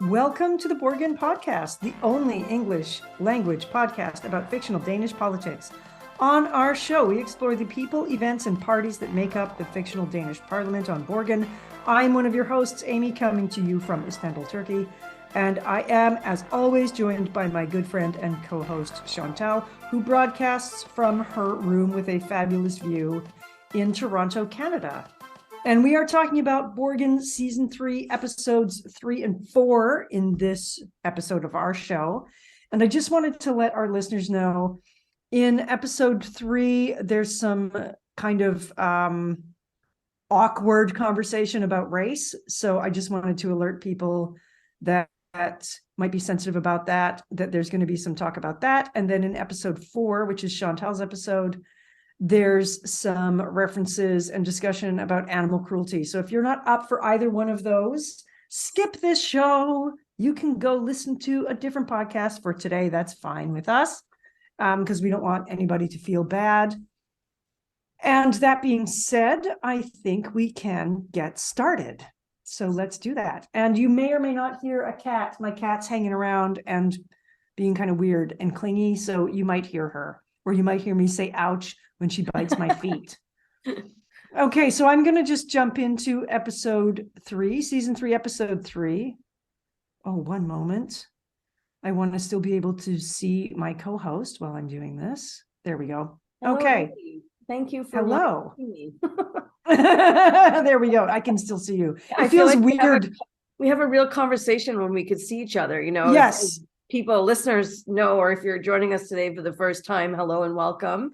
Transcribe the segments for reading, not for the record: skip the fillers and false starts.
Welcome to the Borgen Podcast, the only English language podcast about fictional Danish politics. On our show, we explore the people, events, and parties that make up the fictional Danish parliament on Borgen. I'm one of your hosts, Amy, coming to you from Istanbul, Turkey. And I am, as always, joined by my good friend and co-host, Chantal, who broadcasts from her room with a fabulous view in Toronto, Canada. And we are talking about Borgen Season 3, Episodes 3 and 4 in this episode of our show. And I just wanted to let our listeners know, in Episode 3, there's some kind of awkward conversation about race. So I just wanted to alert people that might be sensitive about that there's going to be some talk about that. And then in Episode 4, which is Chantal's episode, there's some references and discussion about animal cruelty. So if you're not up for either one of those, skip this show. You can go listen to a different podcast for today. That's fine with us, because we don't want anybody to feel bad. And that being said, I think we can get started. So let's do that. And you may or may not hear a cat. My cat's hanging around and being kind of weird and clingy. So you might hear her, or you might hear me say ouch when she bites my feet. Okay, so I'm going to just jump into Episode 3, Season 3, Episode 3. Oh, one moment. I want to still be able to see my co-host while I'm doing this. There we go. Hello, okay. Amy. Thank you for Hello. me. There we go. I can still see you. It feels like weird. We have a real conversation when we could see each other, you know. Yes. People, listeners know, or if you're joining us today for the first time, hello and welcome.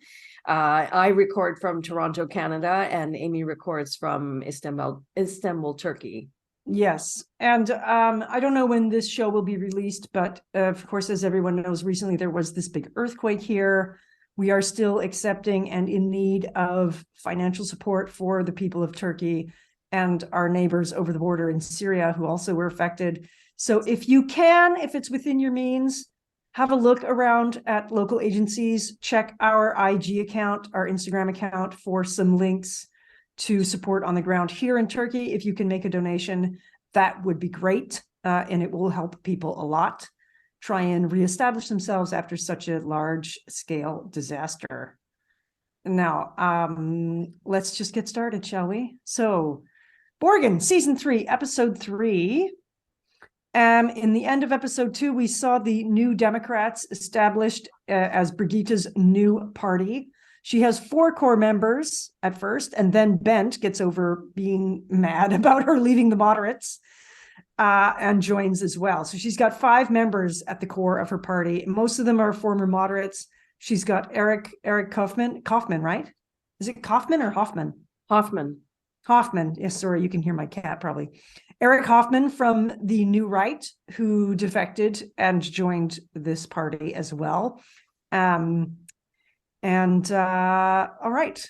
I record from Toronto, Canada, and Amy records from Istanbul, Turkey. Yes. And I don't know when this show will be released, but of course, as everyone knows, recently there was this big earthquake here. We are still accepting and in need of financial support for the people of Turkey and our neighbors over the border in Syria who also were affected. So if you can, if it's within your means, have a look around at local agencies, check our IG account, our Instagram account for some links to support on the ground here in Turkey. If you can make a donation, that would be great. And it will help people a lot try and reestablish themselves after such a large scale disaster. Now, let's just get started, shall we? So Borgen, Season 3, Episode 3. In the end of Episode 2, we saw the New Democrats established as Birgitte's new party. She has 4 core members at first, and then Bent gets over being mad about her leaving the moderates and joins as well. So she's got 5 members at the core of her party. Most of them are former moderates. She's got Eric Kaufman, right? Is it Kaufman or Hoffman? Hoffman. Yes, sorry, you can hear my cat probably. Eric Hoffman from the New Right, who defected and joined this party as well. All right.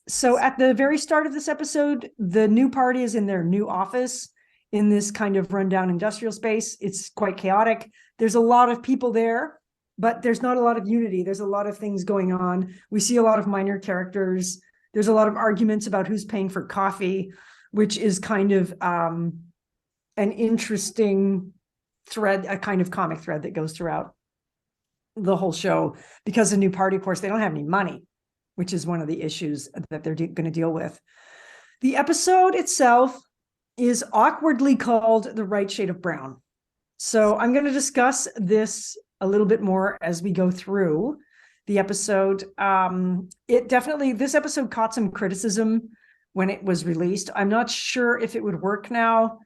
So at the very start of this episode, the new party is in their new office in this kind of rundown industrial space. It's quite chaotic. There's a lot of people there, but there's not a lot of unity. There's a lot of things going on. We see a lot of minor characters. There's a lot of arguments about who's paying for coffee, which is kind of an interesting thread, a kind of comic thread that goes throughout the whole show, because the new party, of course, they don't have any money, which is one of the issues that they're going to deal with. The episode itself is awkwardly called The Right Shade of Brown. So I'm going to discuss this a little bit more as we go through the episode. This episode caught some criticism when it was released. I'm not sure if it would work now.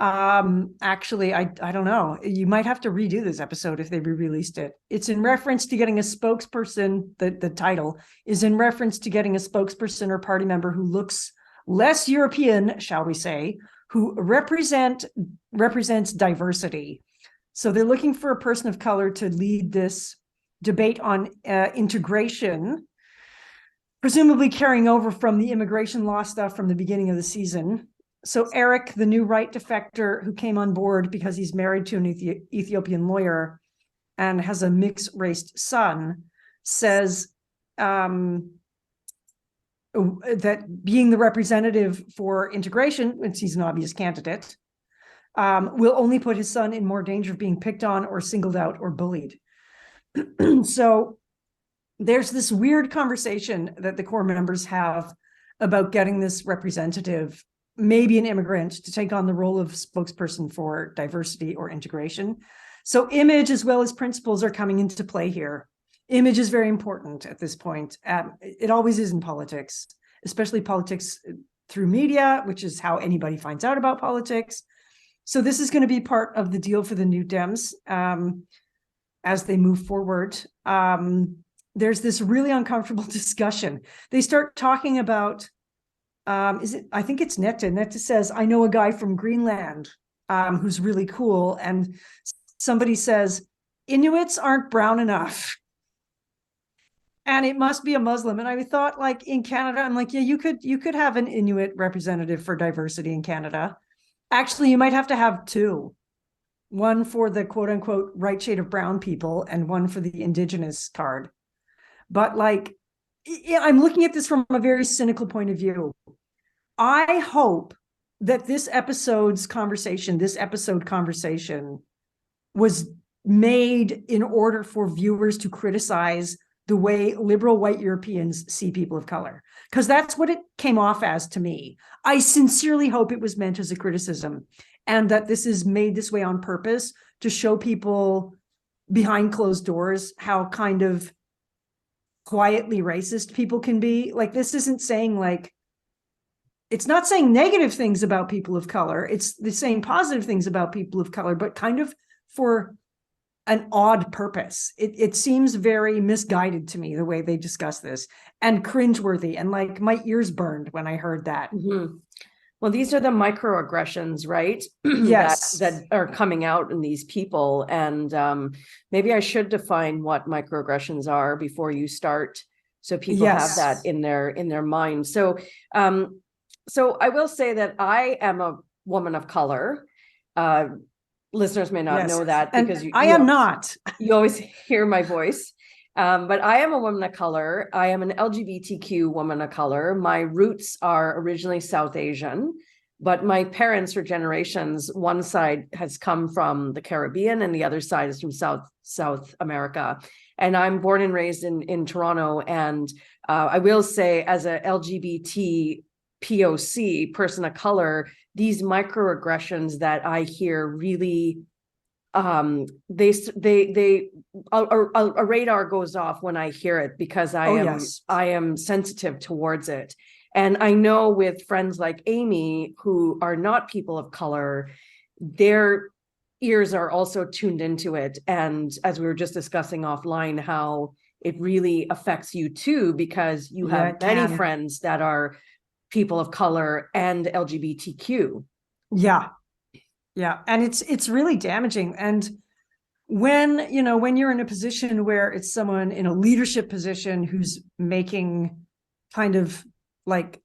Actually, I don't know. You might have to redo this episode if they re-released it. It's in reference to getting a spokesperson. The title is in reference to getting a spokesperson or party member who looks less European, shall we say, who represents diversity. So they're looking for a person of color to lead this debate on integration, presumably carrying over from the immigration law stuff from the beginning of the season. So Eric, the New Right defector who came on board because he's married to an Ethiopian lawyer and has a mixed-race son, says that being the representative for integration, since he's an obvious candidate, will only put his son in more danger of being picked on or singled out or bullied. So there's this weird conversation that the core members have about getting this representative, maybe an immigrant, to take on the role of spokesperson for diversity or integration. So image as well as principles are coming into play here. Image is very important at this point. It always is in politics, especially politics through media, which is how anybody finds out about politics. So this is going to be part of the deal for the New Dems as they move forward. There's this really uncomfortable discussion. They start talking about, I think it's Netta. Netta says, I know a guy from Greenland who's really cool. And somebody says, Inuits aren't brown enough. And it must be a Muslim. And I thought, like, in Canada, I'm like, yeah, you could have an Inuit representative for diversity in Canada. Actually, you might have to have two. One for the quote unquote right shade of brown people and one for the Indigenous card. But like, I'm looking at this from a very cynical point of view. I hope that this episode conversation was made in order for viewers to criticize the way liberal white Europeans see people of color, because that's what it came off as to me. I sincerely hope it was meant as a criticism and that this is made this way on purpose to show people behind closed doors how kind of quietly racist people can be. Like, this isn't saying, like, it's not saying negative things about people of color. It's saying positive things about people of color, but kind of for an odd purpose. It seems very misguided to me, the way they discuss this, and cringeworthy, and like my ears burned when I heard that. Mm-hmm. Well, these are the microaggressions, right? Yes. that are coming out in these people. And maybe I should define what microaggressions are before you start, so people have that in their mind. So I will say that I am a woman of color. Listeners may not know that because I am not. You always hear my voice. But I am a woman of color. I am an LGBTQ woman of color. My roots are originally South Asian, but my parents for generations, one side has come from the Caribbean and the other side is from South America. And I'm born and raised in Toronto. And I will say, as a LGBT POC, person of color, these microaggressions that I hear really, a radar goes off when I hear it, because I am sensitive towards it. And I know with friends like Amy, who are not people of color, their ears are also tuned into it. And as we were just discussing offline, how it really affects you too, because you have many friends that are people of color and LGBTQ. Yeah. And it's really damaging. And when you're in a position where it's someone in a leadership position who's making kind of like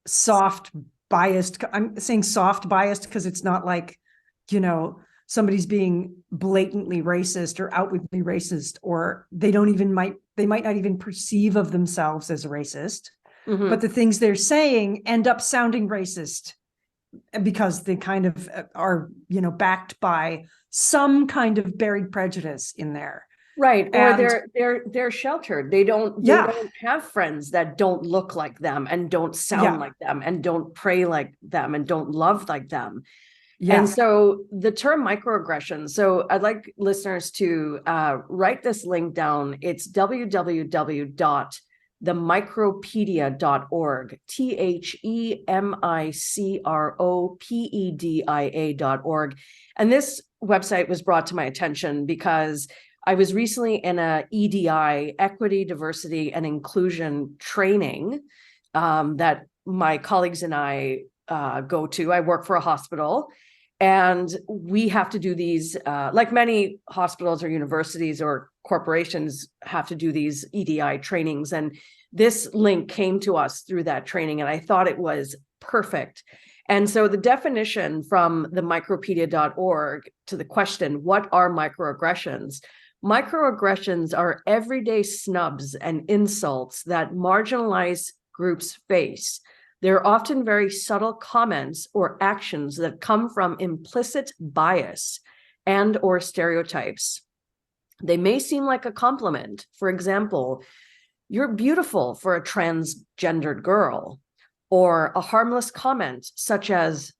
soft biased, I'm saying soft biased because it's not like, somebody's being blatantly racist or outwardly racist, or they might not even perceive of themselves as racist. Mm-hmm. But the things they're saying end up sounding racist because they kind of are, backed by some kind of buried prejudice in there. Right. Or they're sheltered. They don't have friends that don't look like them and don't sound like them and don't pray like them and don't love like them. Yeah. And so the term microaggression, so I'd like listeners to write this link down. It's www.themicropedia.org, THEMICROPEDIA.org. And this website was brought to my attention because I was recently in a EDI, Equity, Diversity, and Inclusion training that my colleagues and I go to. I work for a hospital, and we have to do these, like many hospitals or universities or corporations have to do these EDI trainings. And this link came to us through that training, and I thought it was perfect. And so the definition from the micropedia.org to the question, what are microaggressions? Microaggressions are everyday snubs and insults that marginalized groups face, They're often very subtle comments or actions that come from implicit bias and or stereotypes. They may seem like a compliment. For example, you're beautiful for a transgendered girl, or a harmless comment such as,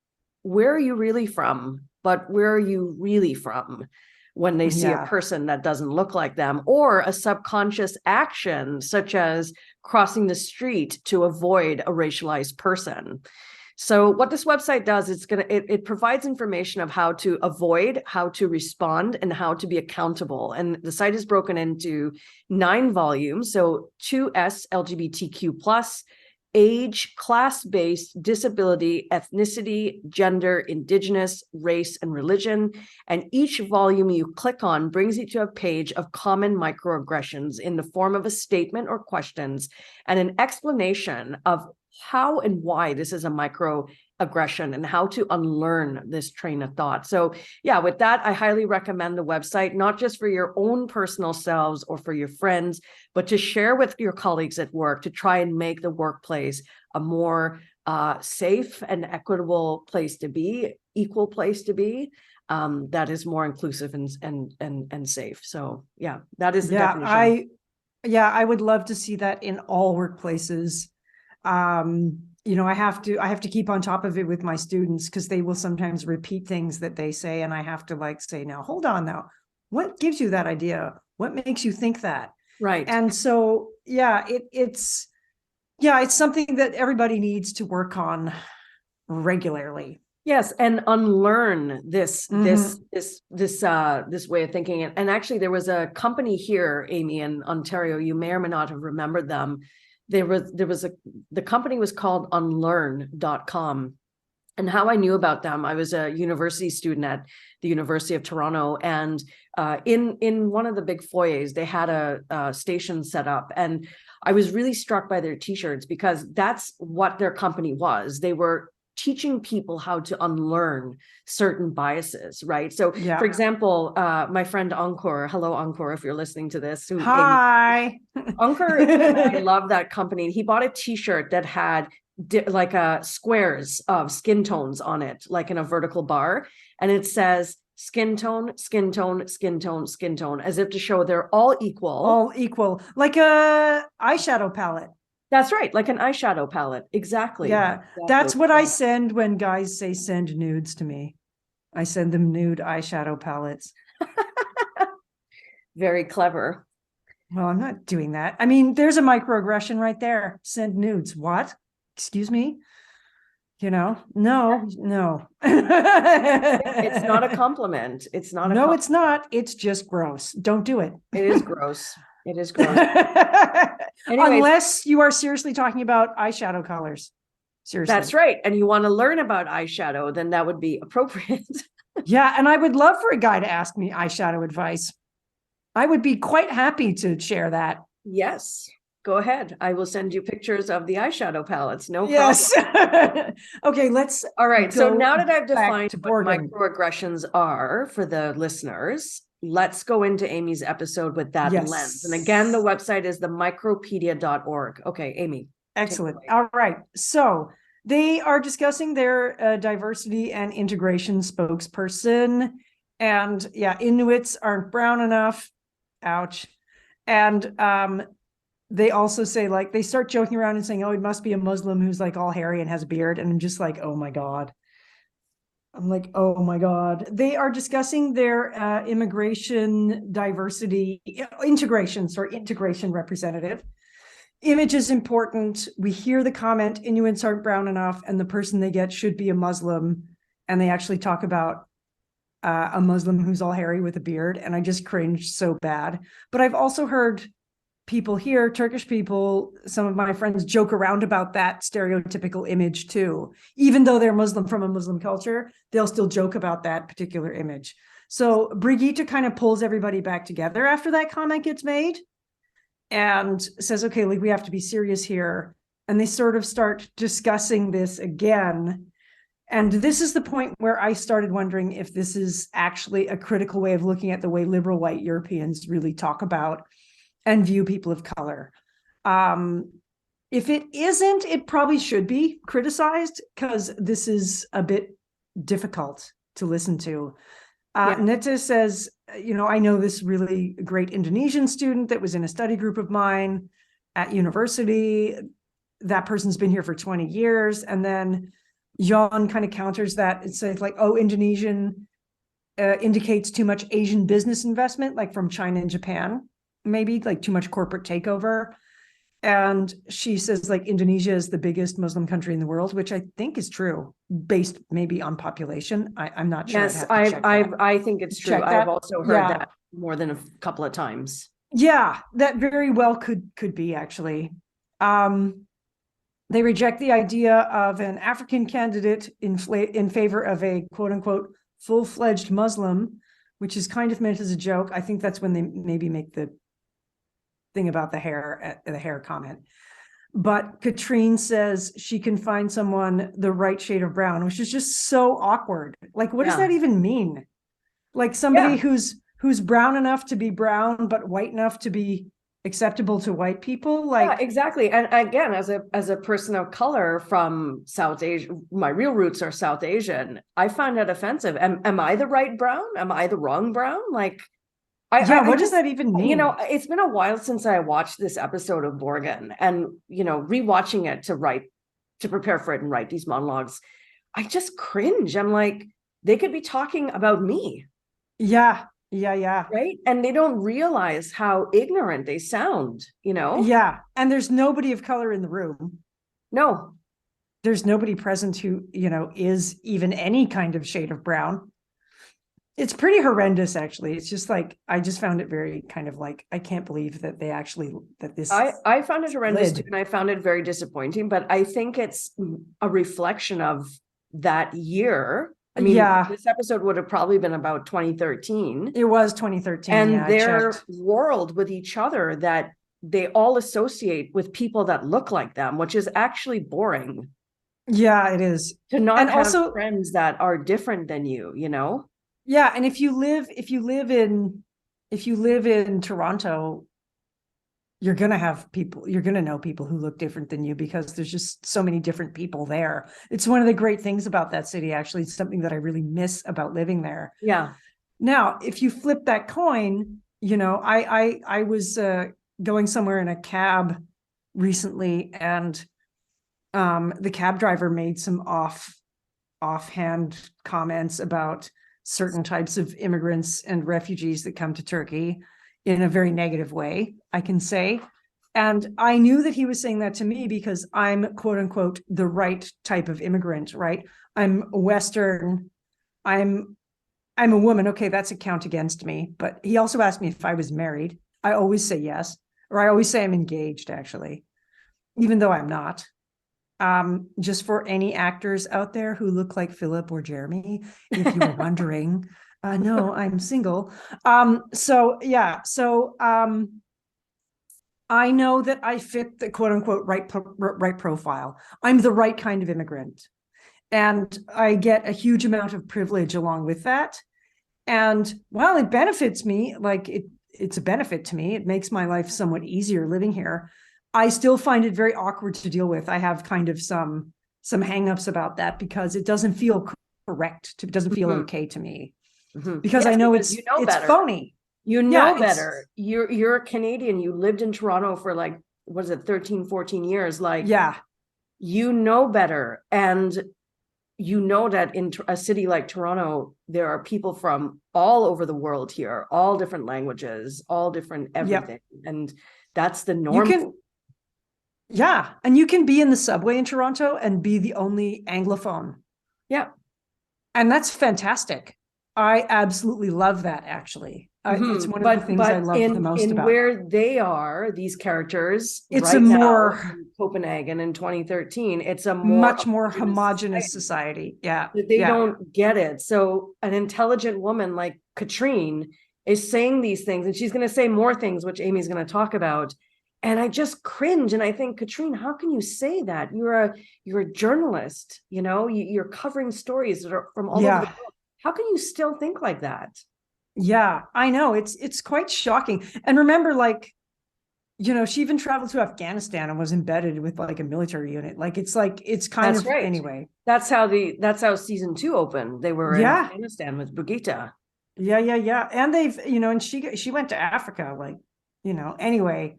where are you really from? But where are you really from? When they see a person that doesn't look like them, or a subconscious action such as crossing the street to avoid a racialized person. So what this website does, it provides information of how to avoid, how to respond, and how to be accountable. And the site is broken into 9 volumes. So 2S LGBTQ plus, age, class-based, disability, ethnicity, gender, indigenous, race, and religion. And each volume you click on brings you to a page of common microaggressions in the form of a statement or questions and an explanation of how and why this is a microaggression and how to unlearn this train of thought. So yeah, with that, I highly recommend the website, not just for your own personal selves or for your friends, but to share with your colleagues at work to try and make the workplace a more safe and equitable place to be, equal place to be, that is more inclusive and safe. So yeah, that is the definition. I would love to see that in all workplaces. I have to keep on top of it with my students because they will sometimes repeat things that they say, and I have to say, now, hold on now. What gives you that idea? What makes you think that? Right. And so, it's something that everybody needs to work on regularly. Yes, and unlearn this way of thinking. And actually, there was a company here, Amy, in Ontario. You may or may not have remembered them. The company was called unlearn.com. And how I knew about them, I was a university student at the University of Toronto, and in one of the big foyers, they had a station set up, and I was really struck by their t-shirts because that's what their company was. They were teaching people how to unlearn certain biases, right? So, for example, my friend Ankur, hello Ankur, if you're listening to this. Hi. Ankur, I love that company. He bought a t-shirt that had squares of skin tones on it, like in a vertical bar. And it says skin tone, skin tone, skin tone, skin tone, as if to show they're all equal. All equal, like a eyeshadow palette. That's right, like an eyeshadow palette. Exactly. Yeah, exactly. That's what I send when guys say send nudes to me. I send them nude eyeshadow palettes. Very clever. Well, I'm not doing that. I mean, there's a microaggression right there. Send nudes. What? Excuse me? No. It's not a compliment. It's not. No, it's not. It's just gross. Don't do it. It is gross. It is gross. Anyways, unless you are seriously talking about eyeshadow colors. Seriously. That's right. And you want to learn about eyeshadow, then that would be appropriate. Yeah. And I would love for a guy to ask me eyeshadow advice. I would be quite happy to share that. Yes. Go ahead. I will send you pictures of the eyeshadow palettes. No problem. Yes. Okay, let's. All right. So now that I've defined what microaggressions are for the listeners, let's go into Amy's episode with that lens. And again, the website is themicropedia.org. Okay, Amy. Excellent. All right. So they are discussing their diversity and integration spokesperson. And Inuits aren't brown enough. Ouch. And they also say, they start joking around and saying, oh, it must be a Muslim who's all hairy and has a beard. And I'm just like, oh my God. I'm like, oh my God. They are discussing their integration representative. Image is important. We hear the comment, Inuits aren't brown enough, and the person they get should be a Muslim. And they actually talk about a Muslim who's all hairy with a beard. And I just cringed so bad. But I've also heard people here, Turkish people, some of my friends joke around about that stereotypical image too. Even though they're Muslim from a Muslim culture, they'll still joke about that particular image. So Brigitte kind of pulls everybody back together after that comment gets made and says, okay, we have to be serious here. And they sort of start discussing this again. And this is the point where I started wondering if this is actually a critical way of looking at the way liberal white Europeans really talk about and view people of color. If it isn't, it probably should be criticized because this is a bit difficult to listen to. Yeah. Netta says, I know this really great Indonesian student that was in a study group of mine at university. That person's been here for 20 years. And then Jan kind of counters that. It says like, oh, Indonesian indicates too much Asian business investment, like from China and Japan, maybe like too much corporate takeover. And she says like Indonesia is the biggest Muslim country in the world, which I think is true, based maybe on population. I'm not sure. Yes, I think it's true. I've also heard that more than a couple of times. Yeah, that very well could be actually. They reject the idea of an African candidate in favor of a quote unquote full-fledged Muslim, which is kind of meant as a joke. I think that's when they maybe make the thing about the hair comment. But Katrine says she can find someone the right shade of brown, which is just so awkward. Like, what does that even mean? Like somebody who's brown enough to be brown, but white enough to be acceptable to white people. Like, exactly. And again, as a person of color from South Asia, my real roots are South Asian. I find that offensive. Am I the right brown? Am I the wrong brown? Like, what does that even mean? It's been a while since I watched this episode of Borgen, and rewatching it to prepare for it and write these monologues, I just cringe. I'm like, they could be talking about me. Yeah. Right. And they don't realize how ignorant they sound, Yeah. And there's nobody of color in the room. No. There's nobody present who, is even any kind of shade of brown. It's pretty horrendous, actually. It's just like, I just found it very kind of like, I can't believe that they actually, that this. I found it horrendous too, and I found it very disappointing, but I think it's a reflection of that year. I mean, this episode would have probably been about 2013. It was 2013. And their world with each other that they all associate with people that look like them, which is actually boring. Yeah, it is. To not have friends that are different than you, Yeah, and if you live in Toronto, you're going to know people who look different than you because there's just so many different people there. It's one of the great things about that city, actually. It's something that I really miss about living there. Yeah. Now, if you flip that coin, I was going somewhere in a cab recently, and the cab driver made some offhand comments about certain types of immigrants and refugees that come to Turkey in a very negative way, I can say. And I knew that he was saying that to me because I'm quote unquote the right type of immigrant, right? I'm Western. I'm a woman. Okay, that's a count against me. But he also asked me if I was married. I always say yes, or I always say I'm engaged, actually, even though I'm not. Just for any actors out there who look like Philip or Jeremy, if you were wondering, no, I'm single. I know that I fit the quote unquote right profile. I'm the right kind of immigrant, and I get a huge amount of privilege along with that. And while it benefits me, like it's a benefit to me, it makes my life somewhat easier living here. I still find it very awkward to deal with. I have kind of some hangups about that because it doesn't feel correct. It doesn't feel okay to me because I know it's phony. Better. You're a Canadian. You lived in Toronto for like, what is it, 13, 14 years? Like, you know better. And you know that in a city like Toronto, there are people from all over the world here, all different languages, all different everything. And that's the norm. And you can be in the subway in Toronto and be the only Anglophone. Yeah. And that's fantastic. I absolutely love that, actually. It's one of the things I love the most about where they are, these characters. It's a more Copenhagen in 2013. It's a much more homogenous society. Yeah. They don't get it. So an intelligent woman like Katrine is saying these things, and she's going to say more things, which Amy's going to talk about. And I just cringe. And I think, Katrine, how can you say that? You're a journalist, you're covering stories that are from all over the world. How can you still think like that? Yeah, I know. It's quite shocking. And remember, like, she even traveled to Afghanistan and was embedded with like a military unit. Like it's kind That's of right. anyway. That's how season 2 opened. They were in Yeah. Afghanistan with Brigitte. Yeah. And they've, and she went to Africa, like, anyway,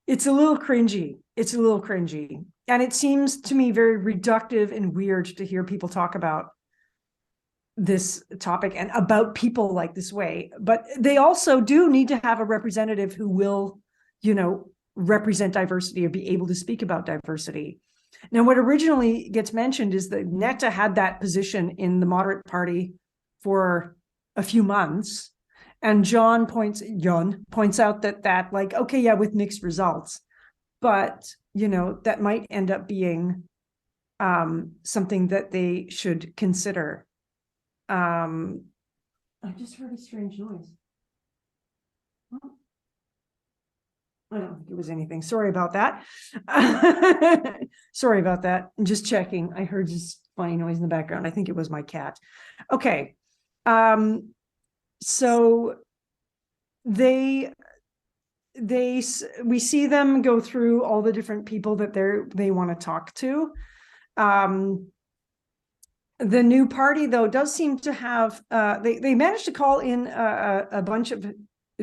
it's a little cringy. It's a little cringy. And it seems to me very reductive and weird to hear people talk about this topic and about people like this way. But they also do need to have a representative who will, represent diversity or be able to speak about diversity. Now, what originally gets mentioned is that Netta had that position in the moderate party for a few months. And John points out that like, okay, yeah, with mixed results, but that might end up being something that they should consider. I just heard a strange noise. I don't think it was anything. Sorry about that. Sorry about that. I'm just checking. I heard this funny noise in the background. I think it was my cat. Okay. So we see them go through all the different people that they want to talk to. The new party, though, does seem to have they managed to call in a bunch of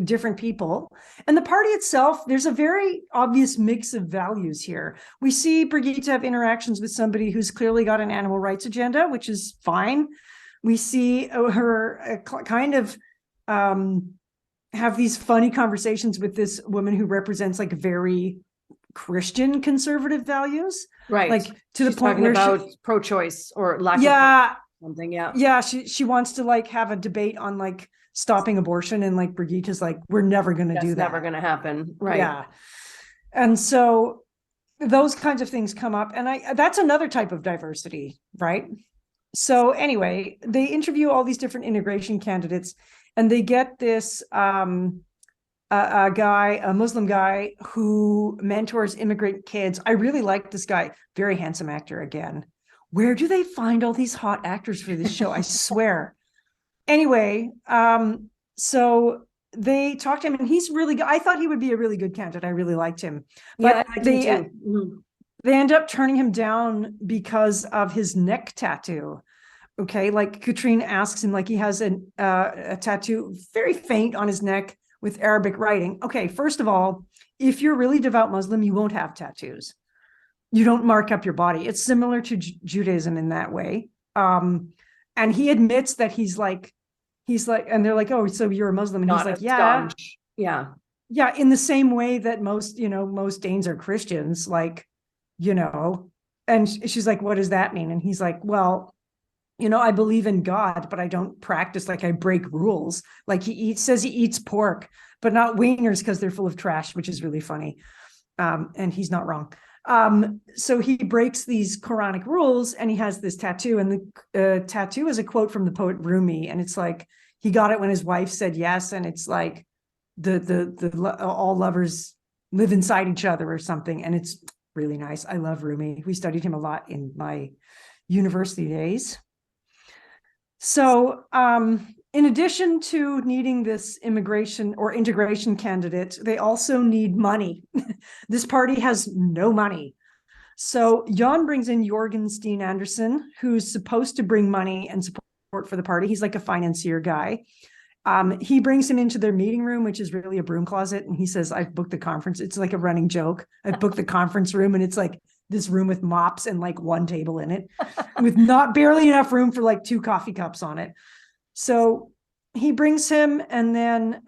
different people, and the party itself, there's a very obvious mix of values here. We see Brigitte have interactions with somebody who's clearly got an animal rights agenda, which is fine. We see her kind of have these funny conversations with this woman who represents like very Christian conservative values, Right. like to She's the point talking where about pro-choice or lack yeah, of something. Yeah. yeah, she wants to like have a debate on like stopping abortion, and like Brigitte's like, we're never going to do that. Never going to happen. Right. Yeah. And so those kinds of things come up, and that's another type of diversity, right? So anyway, they interview all these different integration candidates, and they get this a Muslim guy who mentors immigrant kids. I really like this guy. Very handsome actor again. Where do they find all these hot actors for this show? I swear. Anyway, so they talked to him, and he's really good. I thought he would be a really good candidate. I really liked him. But yeah, they too. They end up turning him down because of his neck tattoo. Okay, like Katrine asks him, like he has a tattoo, very faint on his neck with Arabic writing. Okay, first of all, if you're really devout Muslim, you won't have tattoos. You don't mark up your body. It's similar to Judaism in that way. And he admits that he's like, and they're like, oh, so you're a Muslim? And he's like, yeah. Staunch. Yeah. Yeah, in the same way that most Danes are Christians, like, and she's like, what does that mean? And he's like, well, I believe in God, but I don't practice, like I break rules. Like he says he eats pork, but not wieners because they're full of trash, which is really funny. And he's not wrong. So he breaks these Quranic rules, and he has this tattoo, and the tattoo is a quote from the poet Rumi. And it's like, he got it when his wife said yes. And it's like the all lovers live inside each other or something. And it's really nice. I love Rumi. We studied him a lot in my university days. So, in addition to needing this immigration or integration candidate, they also need money. This party has no money. So Jan brings in Jorgen Steen Andersen, who's supposed to bring money and support for the party. He's like a financier guy. He brings him into their meeting room, which is really a broom closet. And he says, I've booked the conference. It's like a running joke. I've booked the conference room, and it's like this room with mops and like one table in it with not barely enough room for like 2 coffee cups on it. So he brings him, and then,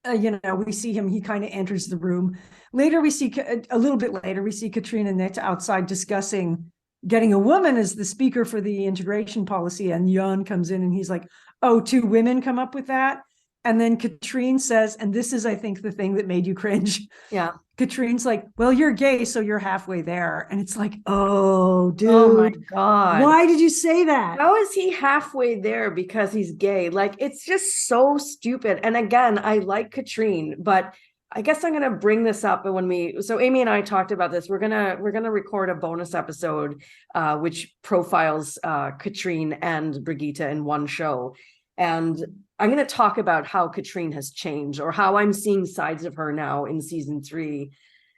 we see him, he kind of enters the room. Later, we see a little bit later, we see Katrine and Netta outside discussing getting a woman as the speaker for the integration policy. And Jan comes in, and he's like, oh, 2 women come up with that. And then Katrine says, and this is, I think, the thing that made you cringe. Yeah. Katrine's like, well, you're gay, so you're halfway there. And it's like, oh, dude. Oh my God. Why did you say that? How is he halfway there because he's gay? Like, it's just so stupid. And again, I like Katrine, but I guess I'm going to bring this up so Amy and I talked about this. We're going to record a bonus episode, which profiles Katrine and Brigitte in one show. And I'm going to talk about how Katrine has changed, or how I'm seeing sides of her now in season 3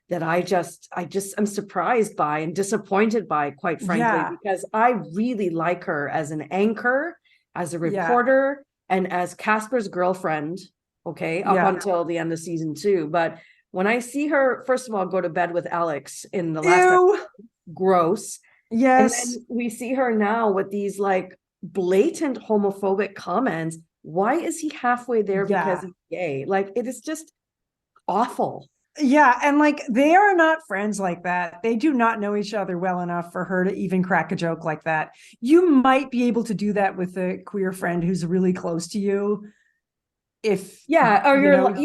that I'm surprised by and disappointed by, quite frankly, Yeah. because I really like her as an anchor, as a Yeah. reporter, and as Casper's girlfriend, okay, up Yeah. until the end of season 2. But when I see her, first of all, go to bed with Alex in the last Ew. episode, gross. And Yes. then we see her now with these like blatant homophobic comments. Why is he halfway there because Yeah. he's gay? Like, it is just awful. Yeah. And like, they are not friends like that. They do not know each other well enough for her to even crack a joke like that. You might be able to do that with a queer friend who's really close to you. If, Yeah, or you you're know,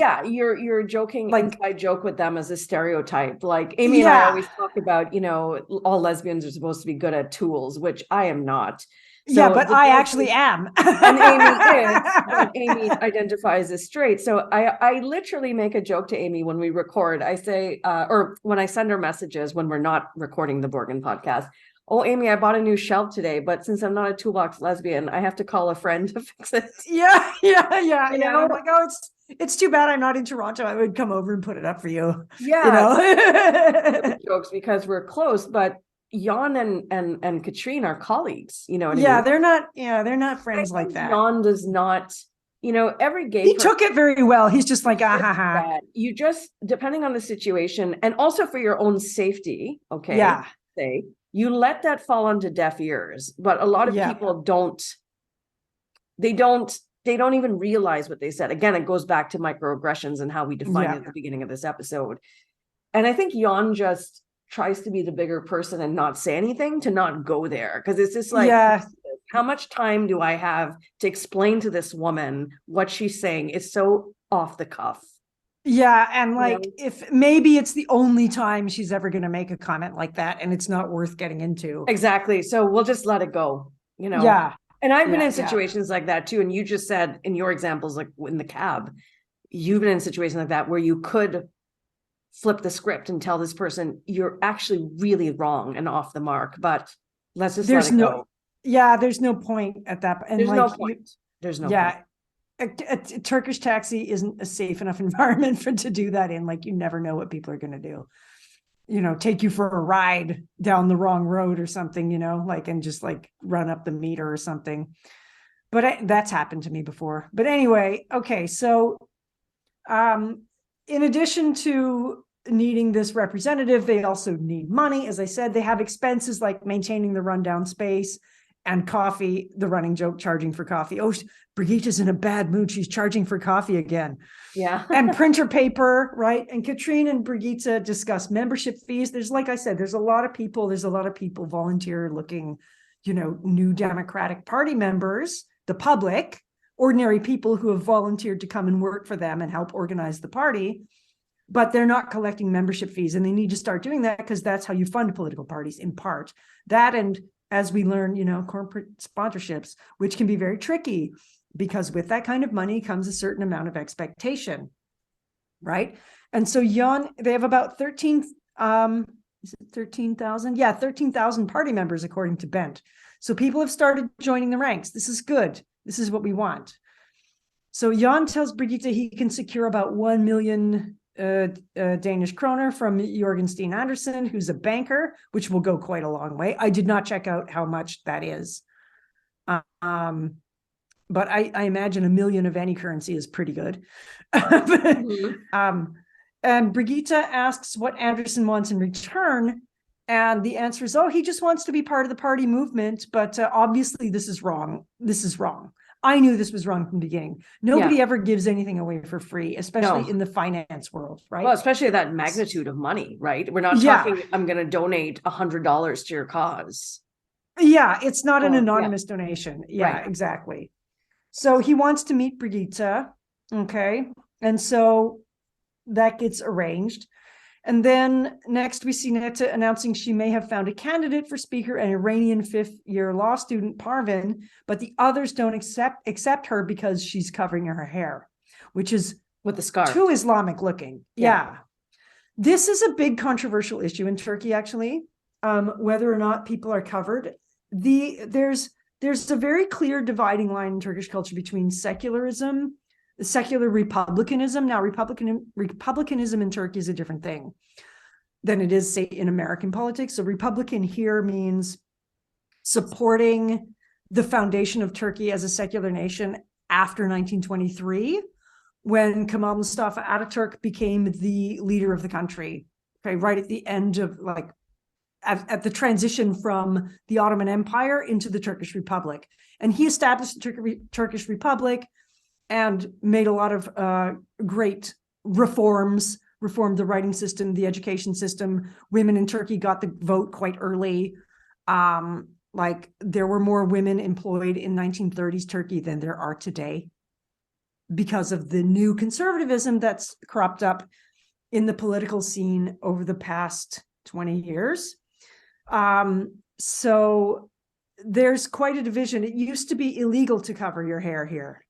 you're joking like, inside joke with them as a stereotype. Like Amy and I yeah. always talk about, all lesbians are supposed to be good at tools, which I am not. Yeah, So but the I joke actually is, am. and Amy is, but Amy identifies as straight. So I literally make a joke to Amy when we record. I say, or when I send her messages when we're not recording the Borgen podcast. Oh, Amy, I bought a new shelf today, but since I'm not a toolbox lesbian, I have to call a friend to fix it. Yeah. You And I'm know? like, oh, it's too bad I'm not in Toronto. I would come over and put it up for you. Yeah. Jokes because we're close, but Jan and Katrine are colleagues. You know what I Yeah, mean? they're not I friends like think that. Jan does not, every gay He person took it very well. He's just like, ah, ha, ha. that you just, depending on the situation, and also for your own safety, okay, Yeah. say you let that fall onto deaf ears. But a lot of Yeah. people they don't even realize what they said. Again, it goes back to microaggressions and how we define it at the beginning of this episode. And I think Jan just tries to be the bigger person and not say anything, to not go there. Because it's just like, Yeah. how much time do I have to explain to this woman what she's saying? It's so off the cuff. Yeah. And You like, know? if maybe it's the only time she's ever going to make a comment like that, and it's not worth getting into. Exactly. So we'll just let it go, Yeah. And I've been Yeah, in situations like that too. And you just said in your examples, like in the cab, you've been in situations like that where you could flip the script and tell this person you're actually really wrong and off the mark, but let's just There's let it no, go. yeah, there's no point at that. And There's no like, point. There's no point. yeah, a Turkish taxi isn't a safe enough environment to do that in. Like, you never know what people are going to do. Take you for a ride down the wrong road or something, like, and just like run up the meter or something. But that's happened to me before. But anyway, okay. So, in addition to needing this representative, they also need money. As I said, they have expenses like maintaining the rundown space and coffee, the running joke, charging for coffee. Oh, Brigitte's in a bad mood. She's charging for coffee again. Yeah. And printer paper, right? And Katrine and Brigitte discuss membership fees. Like I said, there's a lot of people volunteer looking, new Democratic Party members, the public, ordinary people who have volunteered to come and work for them and help organize the party, but they're not collecting membership fees. And they need to start doing that, because that's how you fund political parties, in part. That, and as we learn, corporate sponsorships, which can be very tricky, because with that kind of money comes a certain amount of expectation, right? And so they have about 13,000? Yeah, 13,000 party members, according to Bent. So people have started joining the ranks. This is good. This is what we want. So Jan tells Brigitte he can secure about 1 million Danish kroner from Jorgenstein Andersen, who's a banker, which will go quite a long way. I did not check out how much that is. But I imagine 1 million of any currency is pretty good. And Brigitte asks what Andersen wants in return. And the answer is, he just wants to be part of the party movement. But obviously this is wrong. This is wrong. I knew this was wrong from the beginning. Nobody ever gives anything away for free, especially in the finance world, right? Well, especially that magnitude of money, right? We're not talking, I'm going to donate $100 to your cause. Yeah, it's not an anonymous donation. Yeah, right. Exactly. So he wants to meet Brigitte. Okay. And so that gets arranged. And then next we see Netta announcing she may have found a candidate for speaker, an Iranian fifth-year law student, Parvin, but the others don't accept her because she's covering her hair, which is with the scarf, too Islamic looking. Yeah. This is a big controversial issue in Turkey, actually, whether or not people are covered. There's there's a very clear dividing line in Turkish culture between secularism, secular republicanism. Now, republicanism in Turkey is a different thing than it is, say, in American politics. So Republican here means supporting the foundation of Turkey as a secular nation after 1923, when Kemal Mustafa Ataturk became the leader of the country, okay, right at the end of, like, at the transition from the Ottoman Empire into the Turkish Republic. And he established the Turkish Republic and made a lot of great reforms, reformed the writing system, the education system. Women in Turkey got the vote quite early. Like, there were more women employed in 1930s Turkey than there are today because of the new conservatism that's cropped up in the political scene over the past 20 years. So there's quite a division. It used to be illegal to cover your hair here.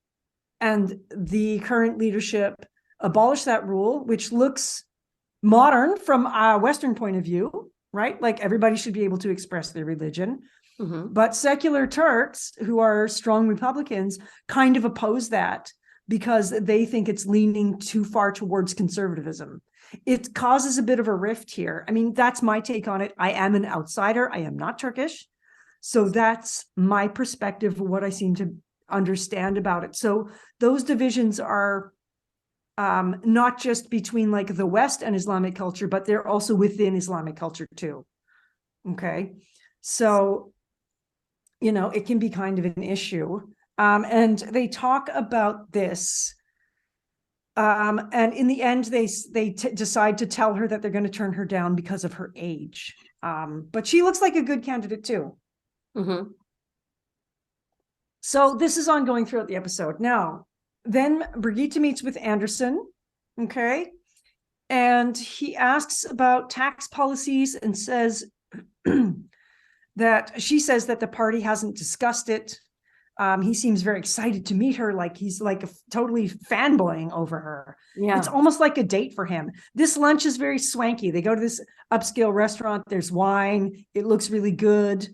And the current leadership abolished that rule, which looks modern from a Western point of view, right? Like, everybody should be able to express their religion. Mm-hmm. But secular Turks, who are strong Republicans, kind of oppose that because they think it's leaning too far towards conservatism. It causes a bit of a rift here. I mean, that's my take on it. I am an outsider. I am not Turkish. So that's my perspective of what I seem to understand about it. So those divisions are not just between, like, the West and Islamic culture, but they're also within Islamic culture too. Okay. So, it can be kind of an issue. And they talk about this. And in the end, they decide to tell her that they're going to turn her down because of her age. But she looks like a good candidate too. Mm-hmm. So this is ongoing throughout the episode. Now, then Brigitte meets with Anderson, okay? And he asks about tax policies and says that she says that the party hasn't discussed it. He seems very excited to meet her, like he's like totally fanboying over her. Yeah. It's almost like a date for him. This lunch is very swanky. They go to this upscale restaurant. There's wine. It looks really good.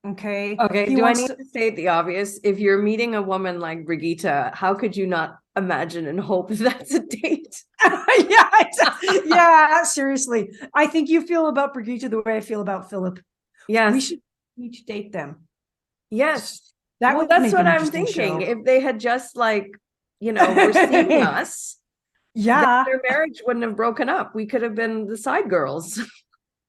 Okay. Okay. Do I need to state the obvious? If you're meeting a woman like Brigitte, how could you not imagine and hope that's a date? Yeah, seriously. I think you feel about Brigitte the way I feel about Philip. Yes. We should each date them. Yes. That's what I'm thinking. If they had just, like, were seeing us, yeah, their marriage wouldn't have broken up. We could have been the side girls.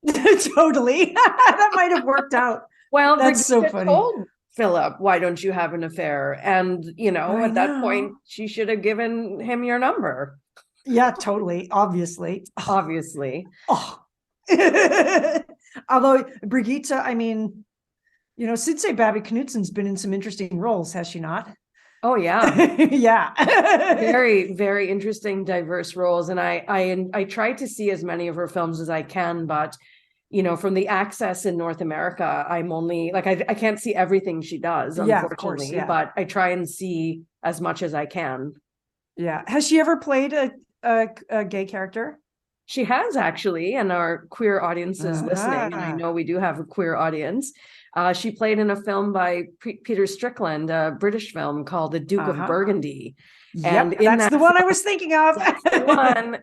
Totally. That might have worked out. Well, that's so funny. Told Philip, why don't you have an affair? And, at that point, she should have given him your number. Yeah, totally. Obviously. Oh. Although Brigitte, I mean, Sidse Babby Knudsen's been in some interesting roles, has she not? Oh, yeah. Yeah. Very, very interesting, diverse roles. And I try to see as many of her films as I can, but from the access in North America, I'm only, like, I can't see everything she does, unfortunately, but I try and see as much as I can. Yeah. Has she ever played a gay character? She has, actually, and our queer audiences listening, and I know we do have a queer audience. She played in a film by Peter Strickland, a British film called The Duke of Burgundy. And that's the one I was thinking of.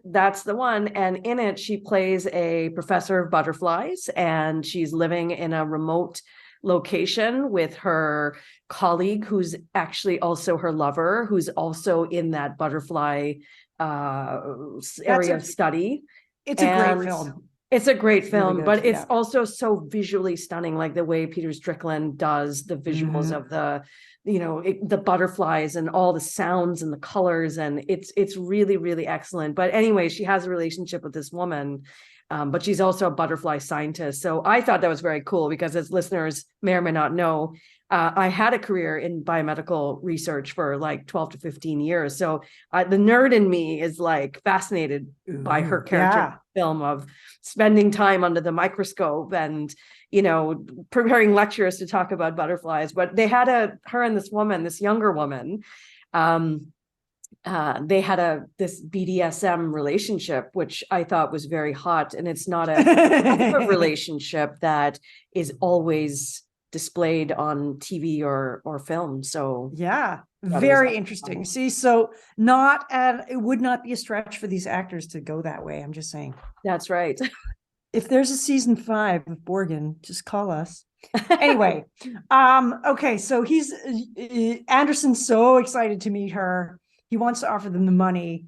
That's the one. And in it, she plays a professor of butterflies, and she's living in a remote location with her colleague, who's actually also her lover, who's also in that butterfly area of study. It's a great film. It's a great film, really, but it's also so visually stunning, like the way Peter Strickland does the visuals of the, the butterflies and all the sounds and the colors. And it's really, really excellent. But anyway, she has a relationship with this woman, but she's also a butterfly scientist. So I thought that was very cool because, as listeners may or may not know, I had a career in biomedical research for like 12 to 15 years. So the nerd in me is like fascinated by her character film of spending time under the microscope and, preparing lectures to talk about butterflies. But they had her and this woman, this younger woman, they had this BDSM relationship, which I thought was very hot. And it's not a type of relationship that is always displayed on TV or film. So Yeah, it was very interesting. See, so it would not be a stretch for these actors to go that way. I'm just saying. That's right. If there's a season 5 of Borgen, just call us. Anyway, okay, so Anderson's so excited to meet her. He wants to offer them the money.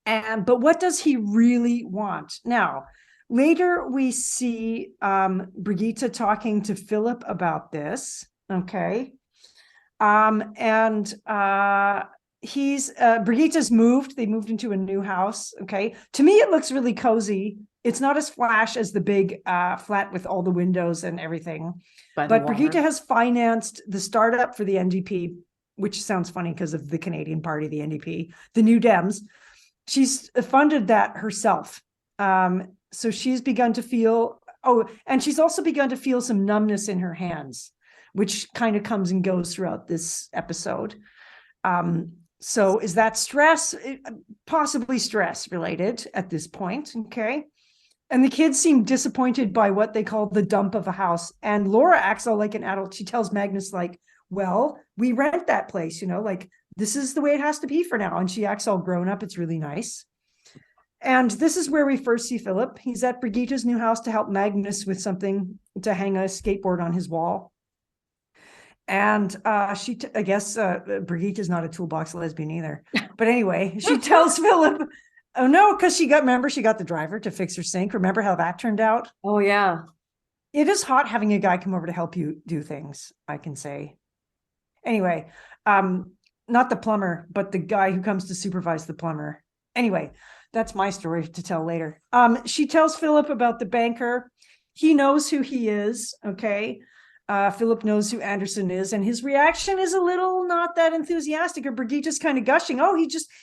But what does he really want? Now, later we see Brigitte talking to Philip about this. Okay. Brigitte's moved. They moved into a new house. Okay. To me, it looks really cozy. It's not as flash as the big flat with all the windows and everything. But Brigitte has financed the startup for the NDP, which sounds funny because of the Canadian Party, the NDP, the New Dems. She's funded that herself. So she's begun to feel, and she's also begun to feel some numbness in her hands, which kind of comes and goes throughout this episode. So is that stress? Possibly stress related at this point, okay? And the kids seem disappointed by what they call the dump of a house. And Laura acts all like an adult. She tells Magnus, like, well, we rent that place, like, this is the way it has to be for now. And she acts all grown up. It's really nice. And this is where we first see Philip. He's at Brigitte's new house to help Magnus with something to hang a skateboard on his wall. And I guess Brigitte is not a toolbox lesbian either. But anyway, she tells Philip, oh no, because she got the driver to fix her sink. Remember how that turned out? Oh yeah. It is hot having a guy come over to help you do things, I can say. Anyway, not the plumber, but the guy who comes to supervise the plumber. Anyway, that's my story to tell later. She tells Philip about the banker. He knows who he is, okay? Philip knows who Anderson is, and his reaction is a little not that enthusiastic. Or Brigitte's kind of gushing. Oh,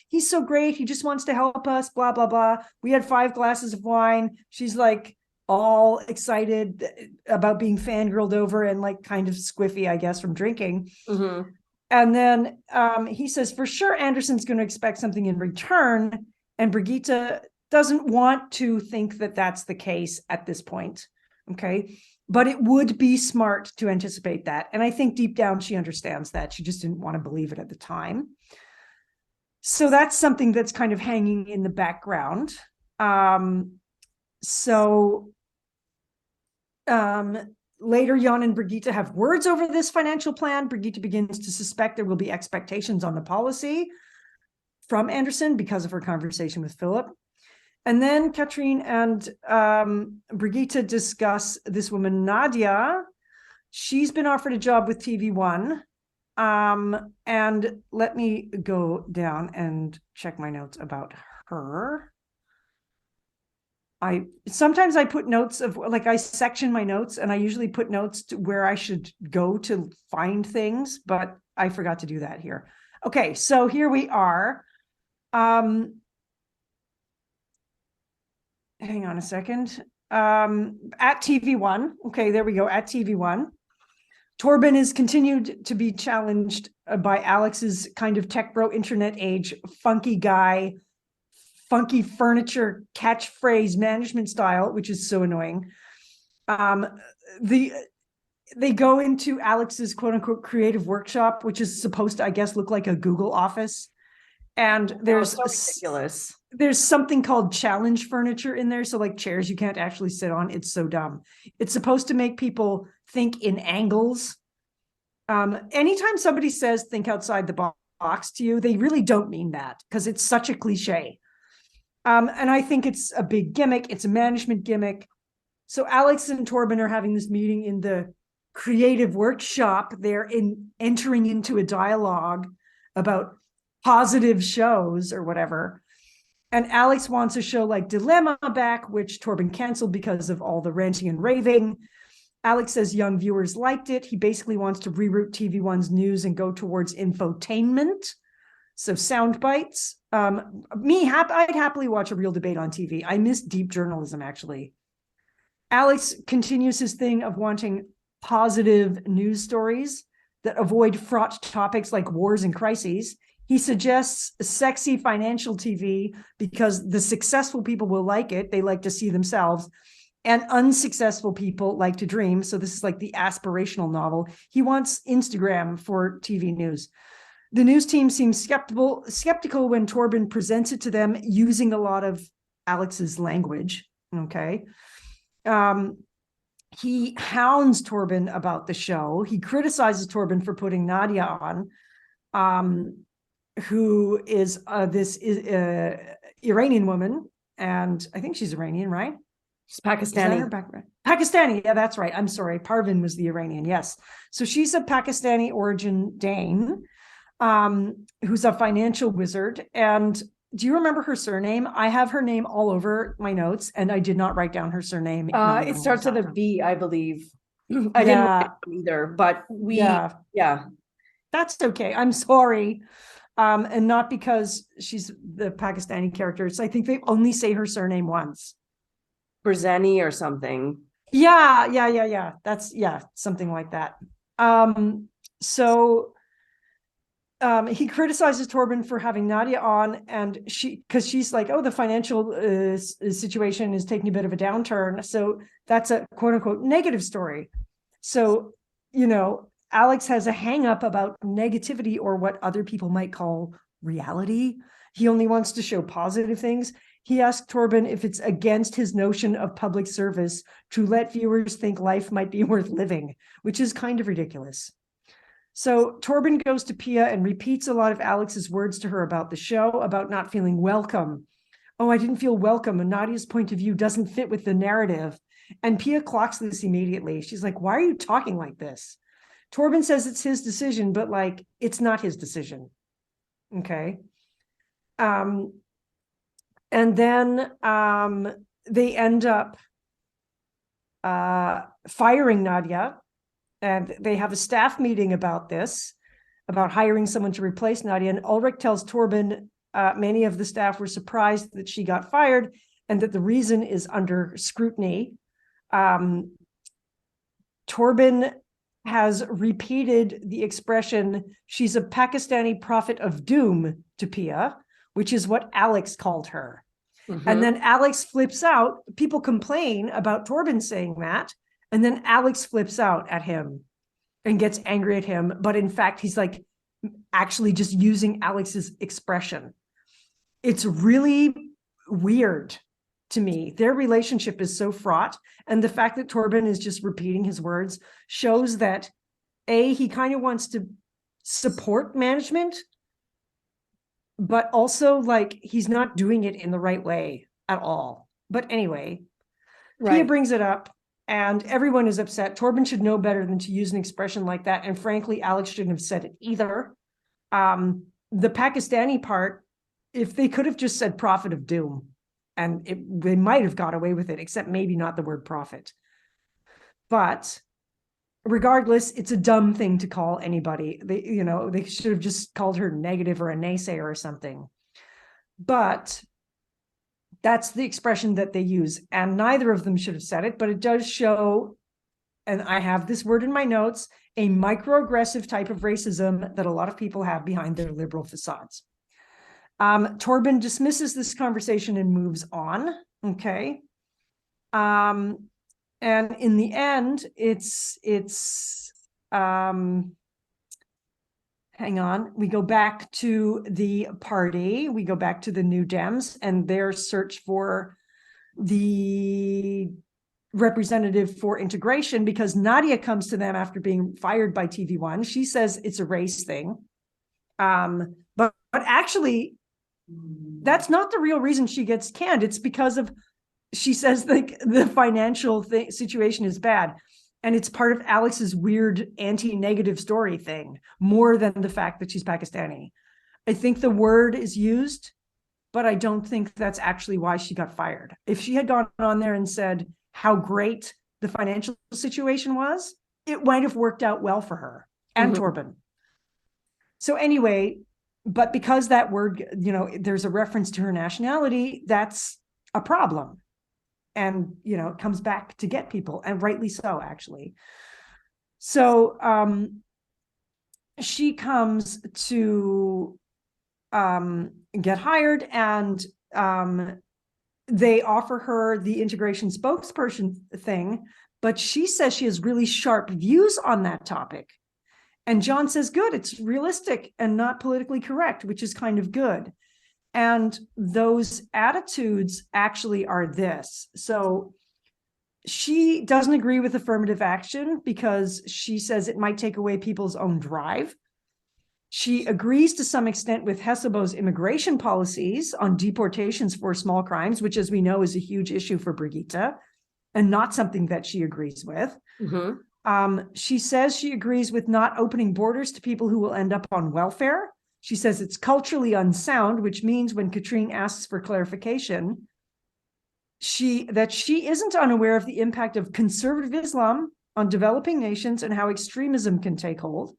he's so great. He just wants to help us, blah, blah, blah. We had 5 glasses of wine. She's like all excited about being fangirled over and like kind of squiffy, I guess, from drinking. Mm-hmm. And then he says, for sure, Anderson's going to expect something in return. And Brigitte doesn't want to think that that's the case at this point. Okay. But it would be smart to anticipate that. And I think deep down, she understands that. She just didn't want to believe it at the time. So that's something that's kind of hanging in the background. Later, Jan and Brigitte have words over this financial plan. Brigitte begins to suspect there will be expectations on the policy from Anderson because of her conversation with Philip. And then Katrine and Brigitte discuss this woman, Nadia. She's been offered a job with TV1. And let me go down and check my notes about her. Sometimes I put notes of, like, I section my notes, and I usually put notes to where I should go to find things, but I forgot to do that here. Okay, so here we are. Hang on a second. At TV1. Okay, there we go. At TV1. Torben is continued to be challenged by Alex's kind of tech bro internet age, funky guy, funky furniture catchphrase management style, which is so annoying. They go into Alex's quote unquote creative workshop, which is supposed to, I guess, look like a Google office. And there's so ridiculous. There's something called challenge furniture in there. So like chairs you can't actually sit on. It's so dumb. It's supposed to make people think in angles. Anytime somebody says think outside the box to you, they really don't mean that because it's such a cliche. And I think it's a big gimmick. It's a management gimmick. So Alex and Torben are having this meeting in the creative workshop. They're entering into a dialogue about positive shows or whatever. And Alex wants a show like Dilemma back, which Torben canceled because of all the ranting and raving. Alex says young viewers liked it. He basically wants to reroute TV1's news and go towards infotainment. So sound bites. I'd happily watch a real debate on TV. I miss deep journalism, actually. Alex continues his thing of wanting positive news stories that avoid fraught topics like wars and crises. He suggests sexy financial TV because the successful people will like it. They like to see themselves. And unsuccessful people like to dream. So this is like the aspirational novel. He wants Instagram for TV news. The news team seems skeptical when Torben presents it to them using a lot of Alex's language. Okay. He hounds Torben about the show. He criticizes Torben for putting Nadia on, who is this Iranian woman. And I think she's Iranian, right? She's Pakistani. Pakistani. Yeah, that's right. I'm sorry. Parvin was the Iranian. Yes. So she's a Pakistani origin Dane, who's a financial wizard. And do you remember her surname? I have her name all over my notes, and I did not write down her surname. It starts with a B, I believe. I didn't write it down either, but yeah. That's okay. I'm sorry. And not because she's the Pakistani character. I think they only say her surname once. Berzani or something. Yeah. That's something like that. So he criticizes Torben for having Nadia on, and because she's like, oh, the financial situation is taking a bit of a downturn. So that's a quote unquote negative story. So, Alex has a hang up about negativity, or what other people might call reality. He only wants to show positive things. He asked Torben if it's against his notion of public service to let viewers think life might be worth living, which is kind of ridiculous. So Torben goes to Pia and repeats a lot of Alex's words to her about the show, about not feeling welcome. Oh, I didn't feel welcome, and Nadia's point of view doesn't fit with the narrative. And Pia clocks this immediately. She's like, why are you talking like this? Torben says it's his decision, but like, it's not his decision. Okay. And then they end up firing Nadia, and they have a staff meeting about this, about hiring someone to replace Nadia. And Ulrich tells Torben many of the staff were surprised that she got fired, and that the reason is under scrutiny. Torben has repeated the expression, she's a Pakistani prophet of doom, to Pia, which is what Alex called her. Mm-hmm. And then Alex flips out. People complain about Torben saying that. And then Alex flips out at him and gets angry at him. But in fact, he's like actually just using Alex's expression. It's really weird to me. Their relationship is so fraught. And the fact that Torben is just repeating his words shows that he kind of wants to support management, but also like he's not doing it in the right way at all. But anyway, right. Pia brings it up and everyone is upset. Torben should know better than to use an expression like that. And frankly, Alex shouldn't have said it either. The Pakistani part, if they could have just said prophet of doom, and they might have got away with it, except maybe not the word prophet. But regardless, it's a dumb thing to call anybody. They should have just called her negative or a naysayer or something. But that's the expression that they use. And neither of them should have said it, but it does show, and I have this word in my notes, a microaggressive type of racism that a lot of people have behind their liberal facades. Torben dismisses this conversation and moves on. Okay. And in the end, it's hang on. We go back to the party. We go back to the New Dems and their search for the representative for integration, because Nadia comes to them after being fired by TV1. She says it's a race thing. But actually, that's not the real reason she gets canned. It's because of, she says like the financial situation is bad. And it's part of Alex's weird anti-negative story thing, more than the fact that she's Pakistani. I think the word is used, but I don't think that's actually why she got fired. If she had gone on there and said how great the financial situation was, it might have worked out well for her and Torben. So anyway, but because that word, there's a reference to her nationality, that's a problem. And, it comes back to get people, and rightly so, actually. So she comes to get hired, and they offer her the integration spokesperson thing, but she says she has really sharp views on that topic. And John says, good, it's realistic and not politically correct, which is kind of good. And those attitudes actually are this. So she doesn't agree with affirmative action because she says it might take away people's own drive. She agrees to some extent with Hesselbo's immigration policies on deportations for small crimes, which, as we know, is a huge issue for Brigitte and not something that she agrees with. She says she agrees with not opening borders to people who will end up on welfare. She says it's culturally unsound, which means when Katrine asks for clarification, she isn't unaware of the impact of conservative Islam on developing nations and how extremism can take hold.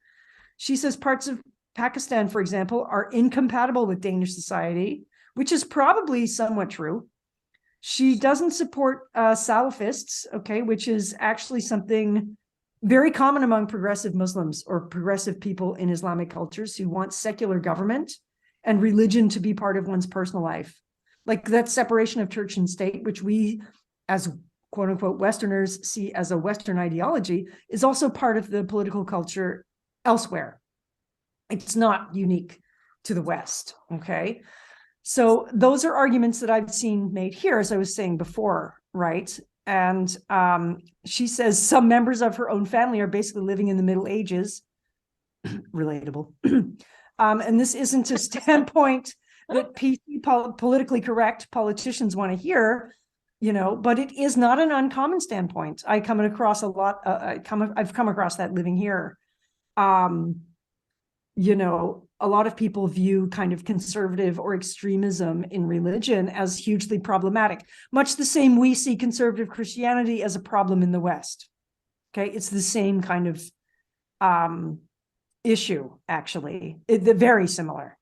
She says parts of Pakistan, for example, are incompatible with Danish society, which is probably somewhat true. She doesn't support Salafists, okay, which is actually something very common among progressive Muslims or progressive people in Islamic cultures who want secular government and religion to be part of one's personal life. Like that separation of church and state, which we as quote unquote Westerners see as a Western ideology, is also part of the political culture elsewhere. It's not unique to the West, okay? So those are arguments that I've seen made here, as I was saying before, right? And she says some members of her own family are basically living in the Middle Ages. Relatable. And this isn't a standpoint that PC politically correct politicians want to hear, but it is not an uncommon standpoint. I come across a lot. I've come across that living here. A lot of people view kind of conservative or extremism in religion as hugely problematic, much the same we see conservative Christianity as a problem in the West. Okay, it's the same kind of issue, actually. They're very similar.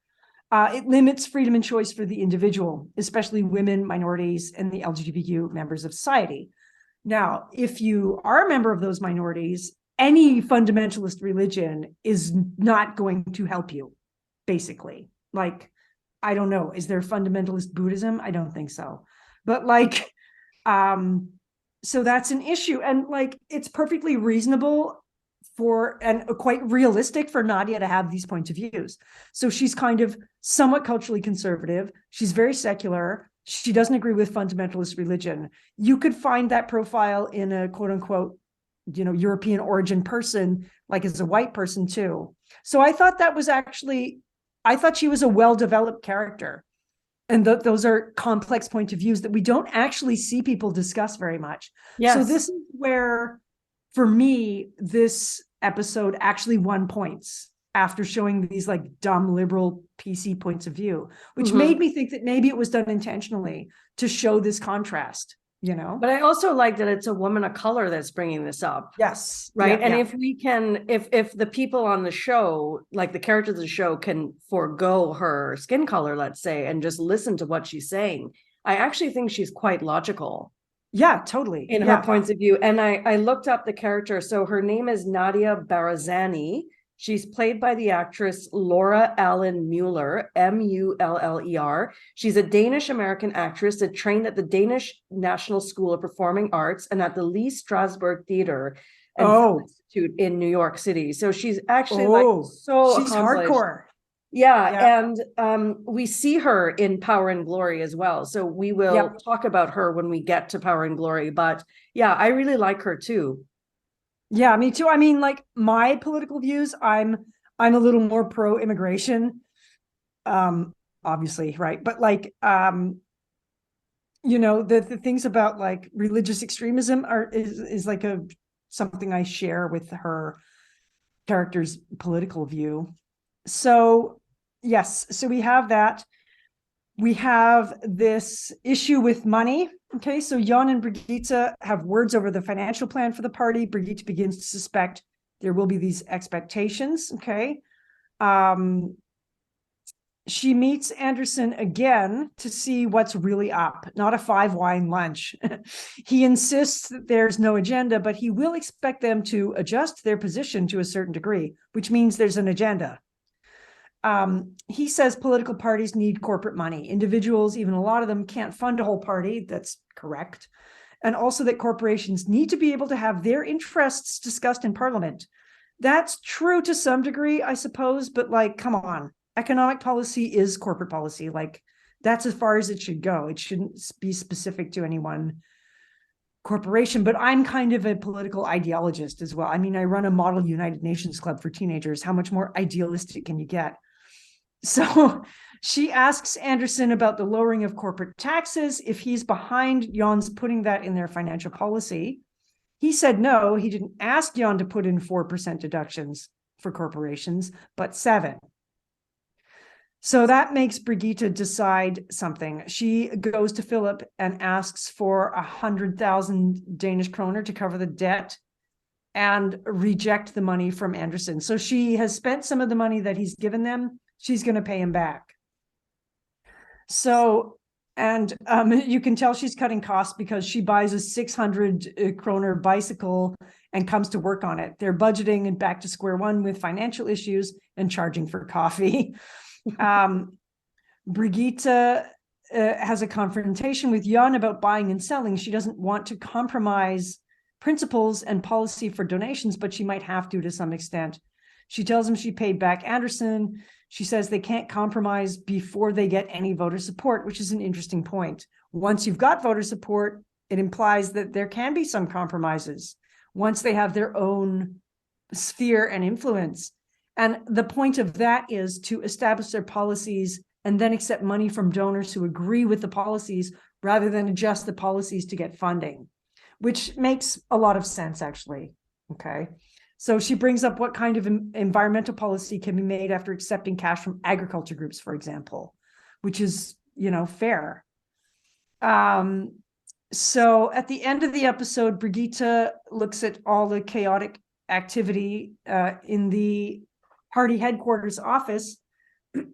It limits freedom and choice for the individual, especially women, minorities, and the LGBTQ members of society. Now, if you are a member of those minorities, any fundamentalist religion is not going to help you, basically. Like, I don't know, is there fundamentalist Buddhism? I don't think so. But so that's an issue. And it's perfectly reasonable and quite realistic for Nadia to have these points of views. So she's kind of somewhat culturally conservative. She's very secular. She doesn't agree with fundamentalist religion. You could find that profile in a quote unquote, European origin person, like as a white person too. So I thought she was a well-developed character. And those are complex point of views that we don't actually see people discuss very much. Yes. So this is where, for me, this episode actually won points after showing these dumb liberal PC points of view, which made me think that maybe it was done intentionally to show this contrast. But I also like that it's a woman of color that's bringing this up. Yes. Right. Yeah, and if we can, if the people on the show, like the characters of the show, can forego her skin color, let's say, and just listen to what she's saying, I actually think she's quite logical. Yeah, totally. In her points of view. And I looked up the character. So her name is Nadia Barazani. She's played by the actress Laura Allen Muller, Muller. She's a Danish-American actress that trained at the Danish National School of Performing Arts and at the Lee Strasberg Theater and Film Institute in New York City. So she's actually so she's hardcore. Yeah. And we see her in Power and Glory as well. So we will talk about her when we get to Power and Glory. But yeah, I really like her too. Yeah, me too. I mean, my political views, I'm a little more pro-immigration, obviously, right? But the things about religious extremism is something I share with her character's political view. So yes, so we have that. We have this issue with money. Okay, so Jan and Brigitte have words over the financial plan for the party. Brigitte begins to suspect there will be these expectations. Okay. She meets Anderson again to see what's really up, not a 5-wine lunch. He insists that there's no agenda, but he will expect them to adjust their position to a certain degree, which means there's an agenda. He says political parties need corporate money. Individuals, even a lot of them, can't fund a whole party. That's correct. And also that corporations need to be able to have their interests discussed in parliament. That's true to some degree, I suppose, but like, come on. Economic policy is corporate policy. Like, that's as far as it should go. It shouldn't be specific to any one corporation, but I'm kind of a political ideologist as well. I mean, I run a model United Nations club for teenagers. How much more idealistic can you get? So she asks Anderson about the lowering of corporate taxes, if he's behind Jan's putting that in their financial policy. He said no, he didn't ask Jan to put in 4% deductions for corporations, but 7%. So that makes Brigitte decide something. She goes to Philip and asks for 100,000 Danish kroner to cover the debt and reject the money from Anderson. So she has spent some of the money that he's given them. She's going to pay him back. So, and you can tell she's cutting costs because she buys a 600 kroner bicycle and comes to work on it. They're budgeting and back to square one with financial issues and charging for coffee. Brigitte has a confrontation with Jan about buying and selling. She doesn't want to compromise principles and policy for donations, but she might have to some extent. She tells him she paid back Anderson. She says they can't compromise before they get any voter support, which is an interesting point. Once you've got voter support, it implies that there can be some compromises once they have their own sphere and influence. And the point of that is to establish their policies and then accept money from donors who agree with the policies rather than adjust the policies to get funding, which makes a lot of sense, actually. Okay. So she brings up what kind of environmental policy can be made after accepting cash from agriculture groups, for example, which is, fair. So at the end of the episode, Brigitte looks at all the chaotic activity in the party headquarters office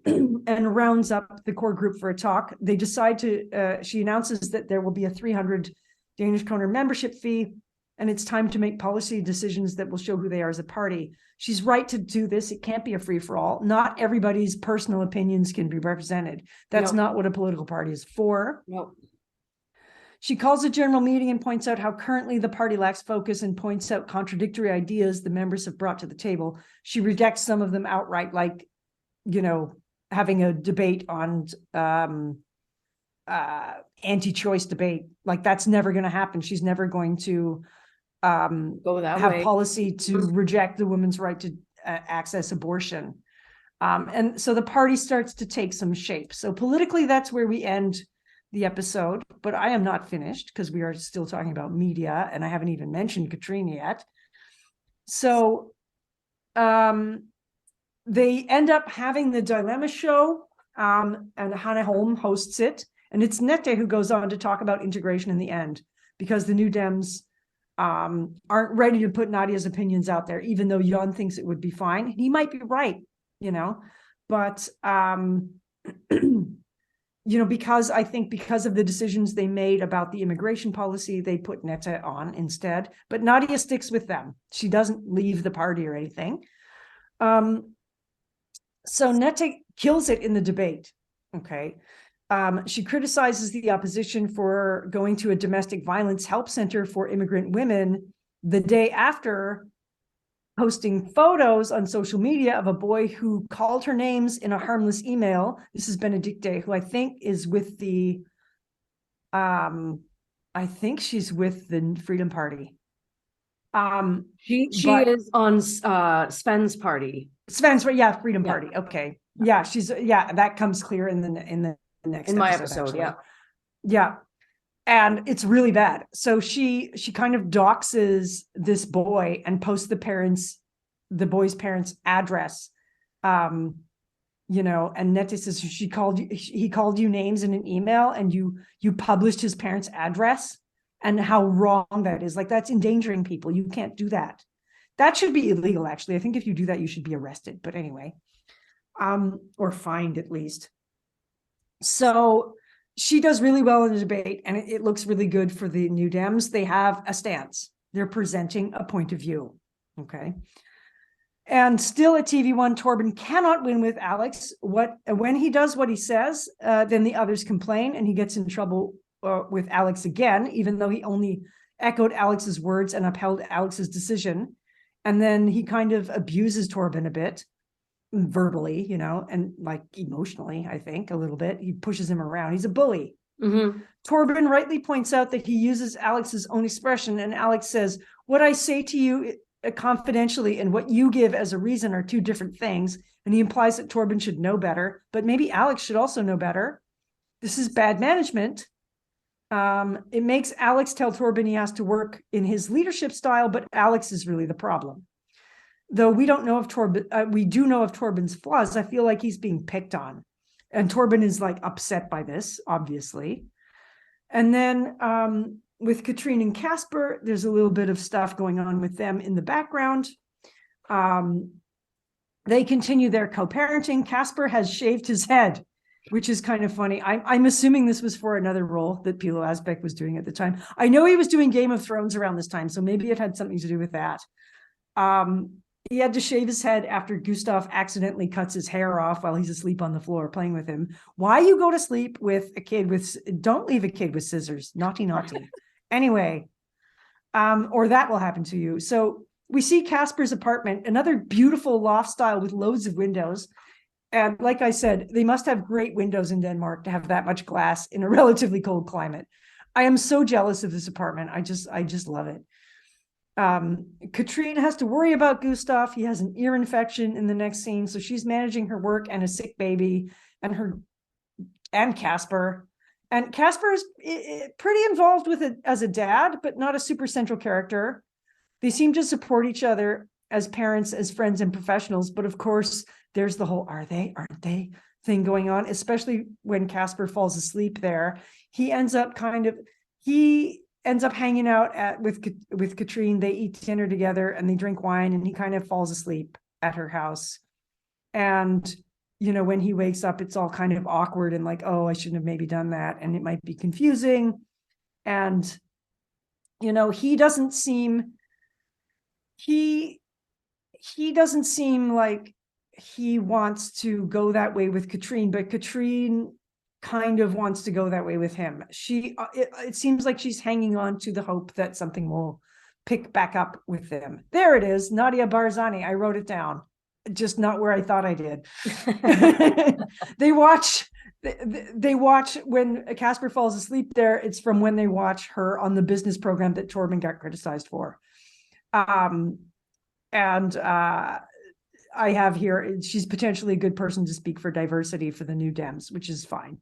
and rounds up the core group for a talk. They decide she announces that there will be a 300 Danish kroner membership fee, and it's time to make policy decisions that will show who they are as a party. She's right to do this. It can't be a free-for-all. Not everybody's personal opinions can be represented. That's not what a political party is for. No. She calls a general meeting and points out how currently the party lacks focus and points out contradictory ideas the members have brought to the table. She rejects some of them outright, like, having a debate on anti-choice debate. Like, that's never going to happen. She's never going to Go that have way. policy to reject the woman's right to access abortion. And so the party starts to take some shape. So politically, that's where we end the episode, but I am not finished because we are still talking about media and I haven't even mentioned Katrina yet. So they end up having the Dilemma show, and Hannah Holm hosts it. And it's Nette who goes on to talk about integration in the end, because the New Dems aren't ready to put Nadia's opinions out there, even though Jan thinks it would be fine. He might be right, but because I think because of the decisions they made about the immigration policy, they put Nette on instead. But Nadia sticks with them. She doesn't leave the party or anything. So Nette kills it in the debate. Okay. She criticizes the opposition for going to a domestic violence help center for immigrant women the day after posting photos on social media of a boy who called her names in a harmless email. This is Benedicte, who I think is with the, I think she's with the Freedom Party. She is on Sven's party. Sven's, yeah, Freedom Party. Okay. Yeah, that comes clear in the next my episode. Actually. Yeah. And it's really bad. So she kind of doxes this boy and posts the boy's parents' address. And Nette says he called you names in an email and you published his parents' address, and how wrong that is. Like, that's endangering people. You can't do that. That should be illegal, actually. I think if you do that, you should be arrested. But anyway, or fined at least. So she does really well in the debate, and it looks really good for the New Dems. They have a stance. They're presenting a point of view. Okay. And still at TV1, Torben cannot win with Alex. When he does what he says, then the others complain, and he gets in trouble with Alex again, even though he only echoed Alex's words and upheld Alex's decision. And then he kind of abuses Torben a bit, verbally, and like emotionally, I think a little bit. He pushes him around. He's a bully. Mm-hmm. Torben rightly points out that he uses Alex's own expression, and Alex says, "What I say to you confidentially and what you give as a reason are two different things." And he implies that Torben should know better, but maybe Alex should also know better. This is bad management. It makes Alex tell Torben he has to work in his leadership style, but Alex is really the problem. Though we don't know if Torben, we do know of Torben's flaws. I feel like he's being picked on, and Torben is like upset by this, obviously. And then with Katrine and Casper, there's a little bit of stuff going on with them in the background. They continue their co-parenting. Casper has shaved his head, which is kind of funny. I'm assuming this was for another role that Pilo Asbeck was doing at the time. I know he was doing Game of Thrones around this time, so maybe it had something to do with that. He had to shave his head after Gustav accidentally cuts his hair off while he's asleep on the floor playing with him. Why you go to sleep with a kid don't leave a kid with scissors. Naughty, naughty. Anyway, or that will happen to you. So we see Casper's apartment, another beautiful loft style with loads of windows. And like I said, they must have great windows in Denmark to have that much glass in a relatively cold climate. I am so jealous of this apartment. I just love it. Katrine has to worry about Gustav. He has an ear infection in the next scene, so she's managing her work and a sick baby, and Casper. And Casper is pretty involved with it as a dad, but not a super central character. They seem to support each other as parents, as friends, and professionals. But of course, there's the whole "are they, aren't they" thing going on, especially when Casper falls asleep there. He ends up hanging out with Katrine. They eat dinner together and they drink wine, and he kind of falls asleep at her house. And, when he wakes up, it's all kind of awkward and like, oh, I shouldn't have maybe done that. And it might be confusing. And, he doesn't seem like he wants to go that way with Katrine, but Katrine kind of wants to go that way with him. It seems like she's hanging on to the hope that something will pick back up with them. There it is, Nadia Barzani. I wrote it down, just not where I thought I did. They watch when Casper falls asleep there. It's from when they watch her on the business program that Torben got criticized for. I have here, she's potentially a good person to speak for diversity for the New Dems, which is fine.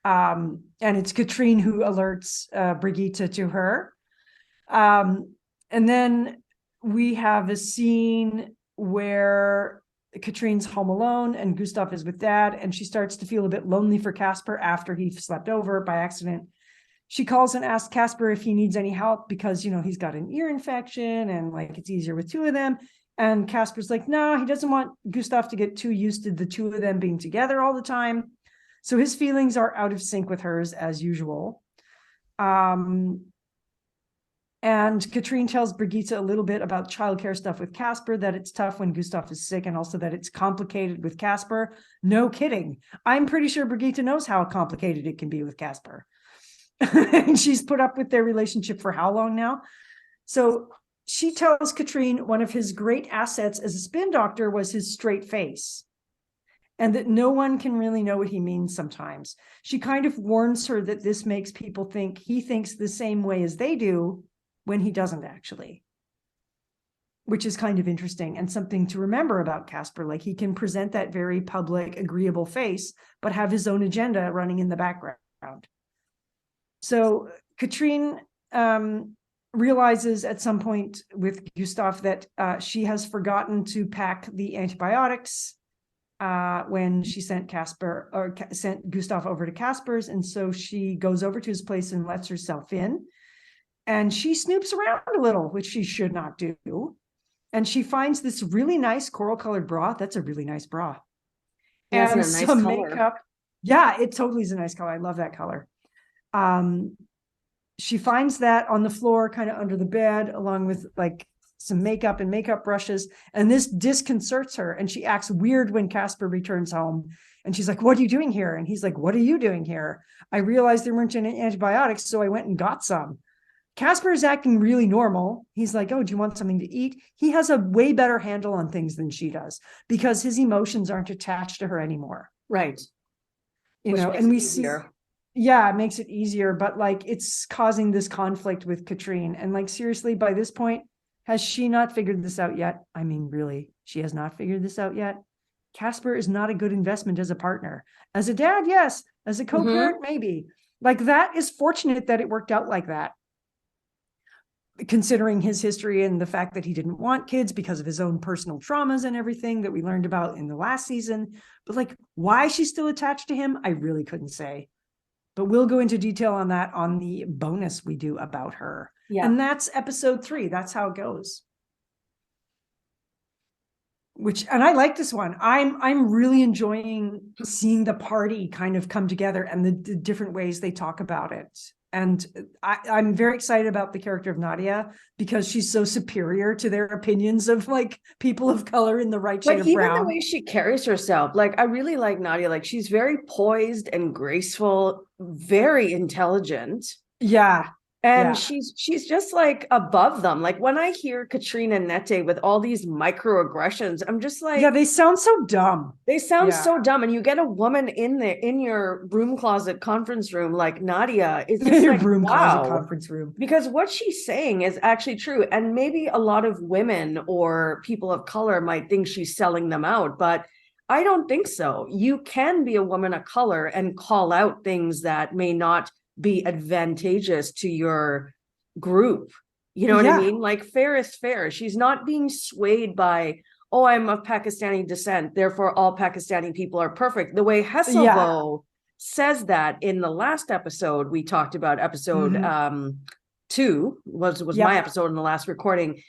And it's Katrine who alerts Brigitte to her. And then we have a scene where Katrine's home alone and Gustav is with dad, and she starts to feel a bit lonely for Casper after he slept over by accident. She calls and asks Casper if he needs any help because, he's got an ear infection and like it's easier with two of them. And Casper's like, no, he doesn't want Gustav to get too used to the two of them being together all the time. So his feelings are out of sync with hers as usual. And Katrine tells Brigitte a little bit about childcare stuff with Casper, that it's tough when Gustav is sick, and also that it's complicated with Casper. No kidding. I'm pretty sure Brigitte knows how complicated it can be with Casper. And she's put up with their relationship for how long now? So she tells Katrine one of his great assets as a spin doctor was his straight face, and that no one can really know what he means sometimes. She kind of warns her that this makes people think he thinks the same way as they do when he doesn't actually, which is kind of interesting and something to remember about Casper. Like, he can present that very public, agreeable face, but have his own agenda running in the background. So Katrine realizes at some point with Gustav that she has forgotten to pack the antibiotics when she sent Gustav over to Casper's. And so she goes over to his place and lets herself in. And she snoops around a little, which she should not do. And she finds this really nice coral colored bra. That's a really nice bra. Yeah, and nice some color. makeup. Yeah, it totally is a nice color. I love that color. She finds that on the floor, kind of under the bed, along with like some makeup and makeup brushes, and this disconcerts her, and she acts weird when Casper returns home. And she's like, "What are you doing here?" And he's like, "What are you doing here? I realized there weren't any antibiotics, so I went and got some." Casper is acting really normal. He's like, "Oh, do you want something to eat?" He has a way better handle on things than she does because his emotions aren't attached to her anymore. Right. You Which know, makes and it we see, easier. yeah, it makes it easier, but like it's causing this conflict with Katrine. And like, seriously, by this point, has she not figured this out yet? I mean, really, she has not figured this out yet. Casper is not a good investment as a partner. As a dad, yes. As a co-parent, maybe. Like, that is fortunate that it worked out like that, considering his history and the fact that he didn't want kids because of his own personal traumas and everything that we learned about in the last season. But like, why she's still attached to him, I really couldn't say. But we'll go into detail on that on the bonus we do about her. Yeah. And that's episode 3. That's how it goes. And I like this one. I'm really enjoying seeing the party kind of come together and the different ways they talk about it. And I'm very excited about the character of Nadia because she's so superior to their opinions of like people of color in the right shade But of even brown. the way she carries herself, like I really like Nadia. Like she's very poised and graceful, very intelligent. Yeah. And Yeah. she's just like above them. Like when I hear Katrina and Nette with all these microaggressions, I'm just like, yeah, they sound so dumb. they sound Yeah. so dumb. And you get a woman in there in your broom closet conference room like Nadia, it's just Your like, broom closet wow. conference room. Because what she's saying is actually true. And maybe a lot of women or people of color might think she's selling them out, but I don't think so. You can be a woman of color and call out things that may not be advantageous to your group. You know what I Yeah. mean? Like fair is fair. She's not being swayed by, oh, I'm of Pakistani descent, therefore all Pakistani people are perfect. The way Hasselbo says that in the last episode, we talked about episode 2 was my episode in the last recording.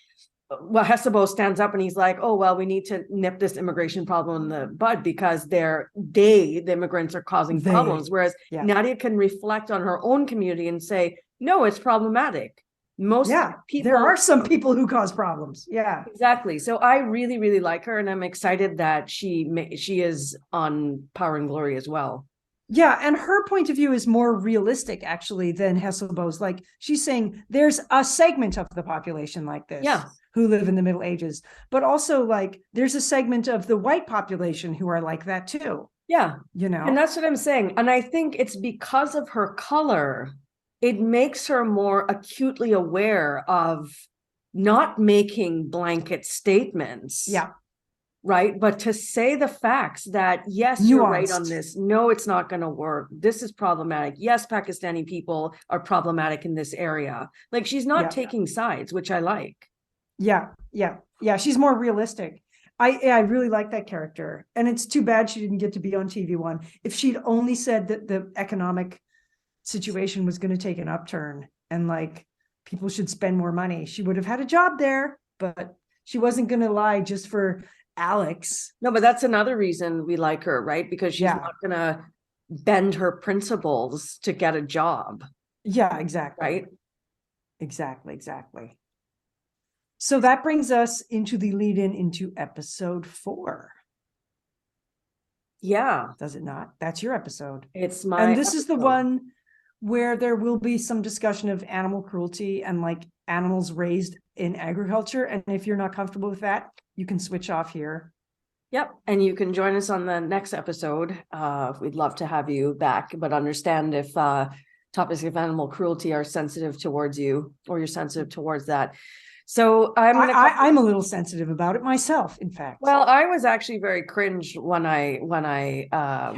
Well, Hessebo stands up and he's like, "Oh, well, we need to nip this immigration problem in the bud because the immigrants are causing problems." Whereas Nadia can reflect on her own community and say, "No, it's problematic." Most people, there are some people who cause problems. Yeah, exactly. So I really, really like her, and I'm excited that she is on Power and Glory as well. Yeah, and her point of view is more realistic actually than Hesselbo's. Like she's saying there's a segment of the population like this. Yeah. Who live in the Middle Ages, but also like there's a segment of the white population who are like that too. Yeah. You know, and that's what I'm saying. And I think it's because of her color, it makes her more acutely aware of not making blanket statements. Yeah. Right. But to say the facts that, yes, you're right on this. No, it's not going to work. This is problematic. Yes, Pakistani people are problematic in this area. Like she's not taking sides, which I like. Yeah. She's more realistic. I really like that character. And it's too bad she didn't get to be on TV1. If she'd only said that the economic situation was going to take an upturn and like people should spend more money, she would have had a job there, but she wasn't going to lie just for Alex. No, but that's another reason we like her, right? Because she's not going to bend her principles to get a job. Yeah, exactly. Right? Exactly. So that brings us into the lead in into episode 4. Yeah. Does it not? That's your episode. It's my And this is the one where there will be some discussion of animal cruelty and like animals raised in agriculture. And if you're not comfortable with that, you can switch off here. Yep. And you can join us on the next episode. We'd love to have you back, but understand if topics of animal cruelty are sensitive towards you or you're sensitive towards that. So I'm a little sensitive about it myself, in fact. Well, I was actually very cringe when I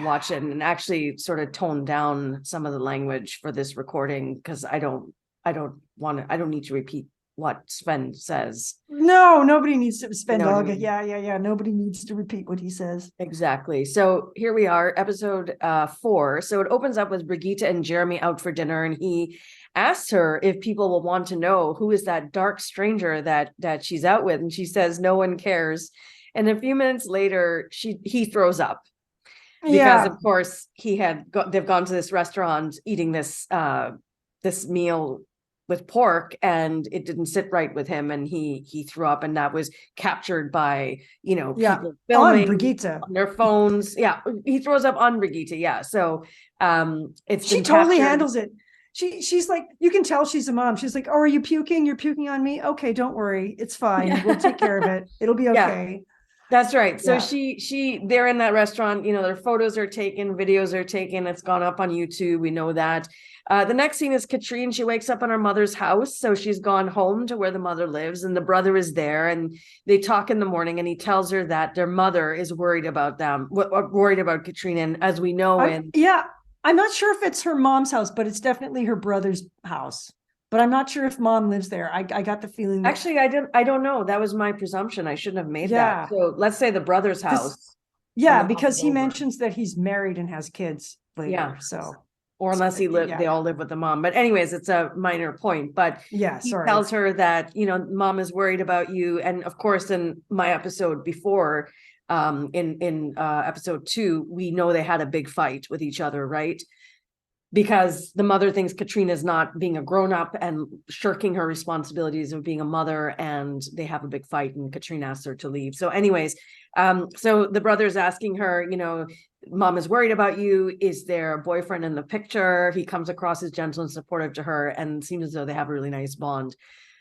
watched it and actually sort of toned down some of the language for this recording because I don't need to repeat what Sven says. No, nobody needs to spend You know all. what I mean? Yeah. Nobody needs to repeat what he says. Exactly. So here we are, episode 4. So it opens up with Brigitte and Jeremy out for dinner, and he asks her if people will want to know who is that dark stranger that she's out with, and she says no one cares. And a few minutes later, he throws up because of course they've gone to this restaurant eating this this meal with pork, and it didn't sit right with him, and he threw up, and that was captured by, you know, Yeah. people On filming Brigitte. on their phones. Yeah, he throws up on Brigitte. Yeah, so it's She been totally captured. handles it. She's like, you can tell she's a mom. She's like, oh, are you puking? You're puking on me? Okay, don't worry. It's fine. Yeah. We'll take care of it. It'll be Yeah. okay. That's right. So Yeah. they're in that restaurant, you know, their photos are taken, videos are taken. It's gone up on YouTube. We know that. The next scene is Katrine. She wakes up in her mother's house. So she's gone home to where the mother lives, and the brother is there, and they talk in the morning, and he tells her that their mother is worried about them, worried about Katrine. And as we know, yeah, I'm not sure if it's her mom's house, but it's definitely her brother's house. But I'm not sure if mom lives there. I got the feeling that, actually, I don't know. That was my presumption. I shouldn't have made yeah, that. So let's say the brother's house. And yeah, the mom because is he over. mentions that he's married and has kids later. Yeah. So, Or unless yeah. they all live with the mom. But anyways, it's a minor point. But Yeah, he sorry. tells her that, you know, mom is worried about you. And of course, in my episode before, in episode 2, we know they had a big fight with each other, right? Because the mother thinks Katrina's not being a grown-up and shirking her responsibilities of being a mother, and they have a big fight, and Katrina asks her to leave. So anyways, so the brother's asking her, you know, mom is worried about you. Is there a boyfriend in the picture? He comes across as gentle and supportive to her, and seems as though they have a really nice bond.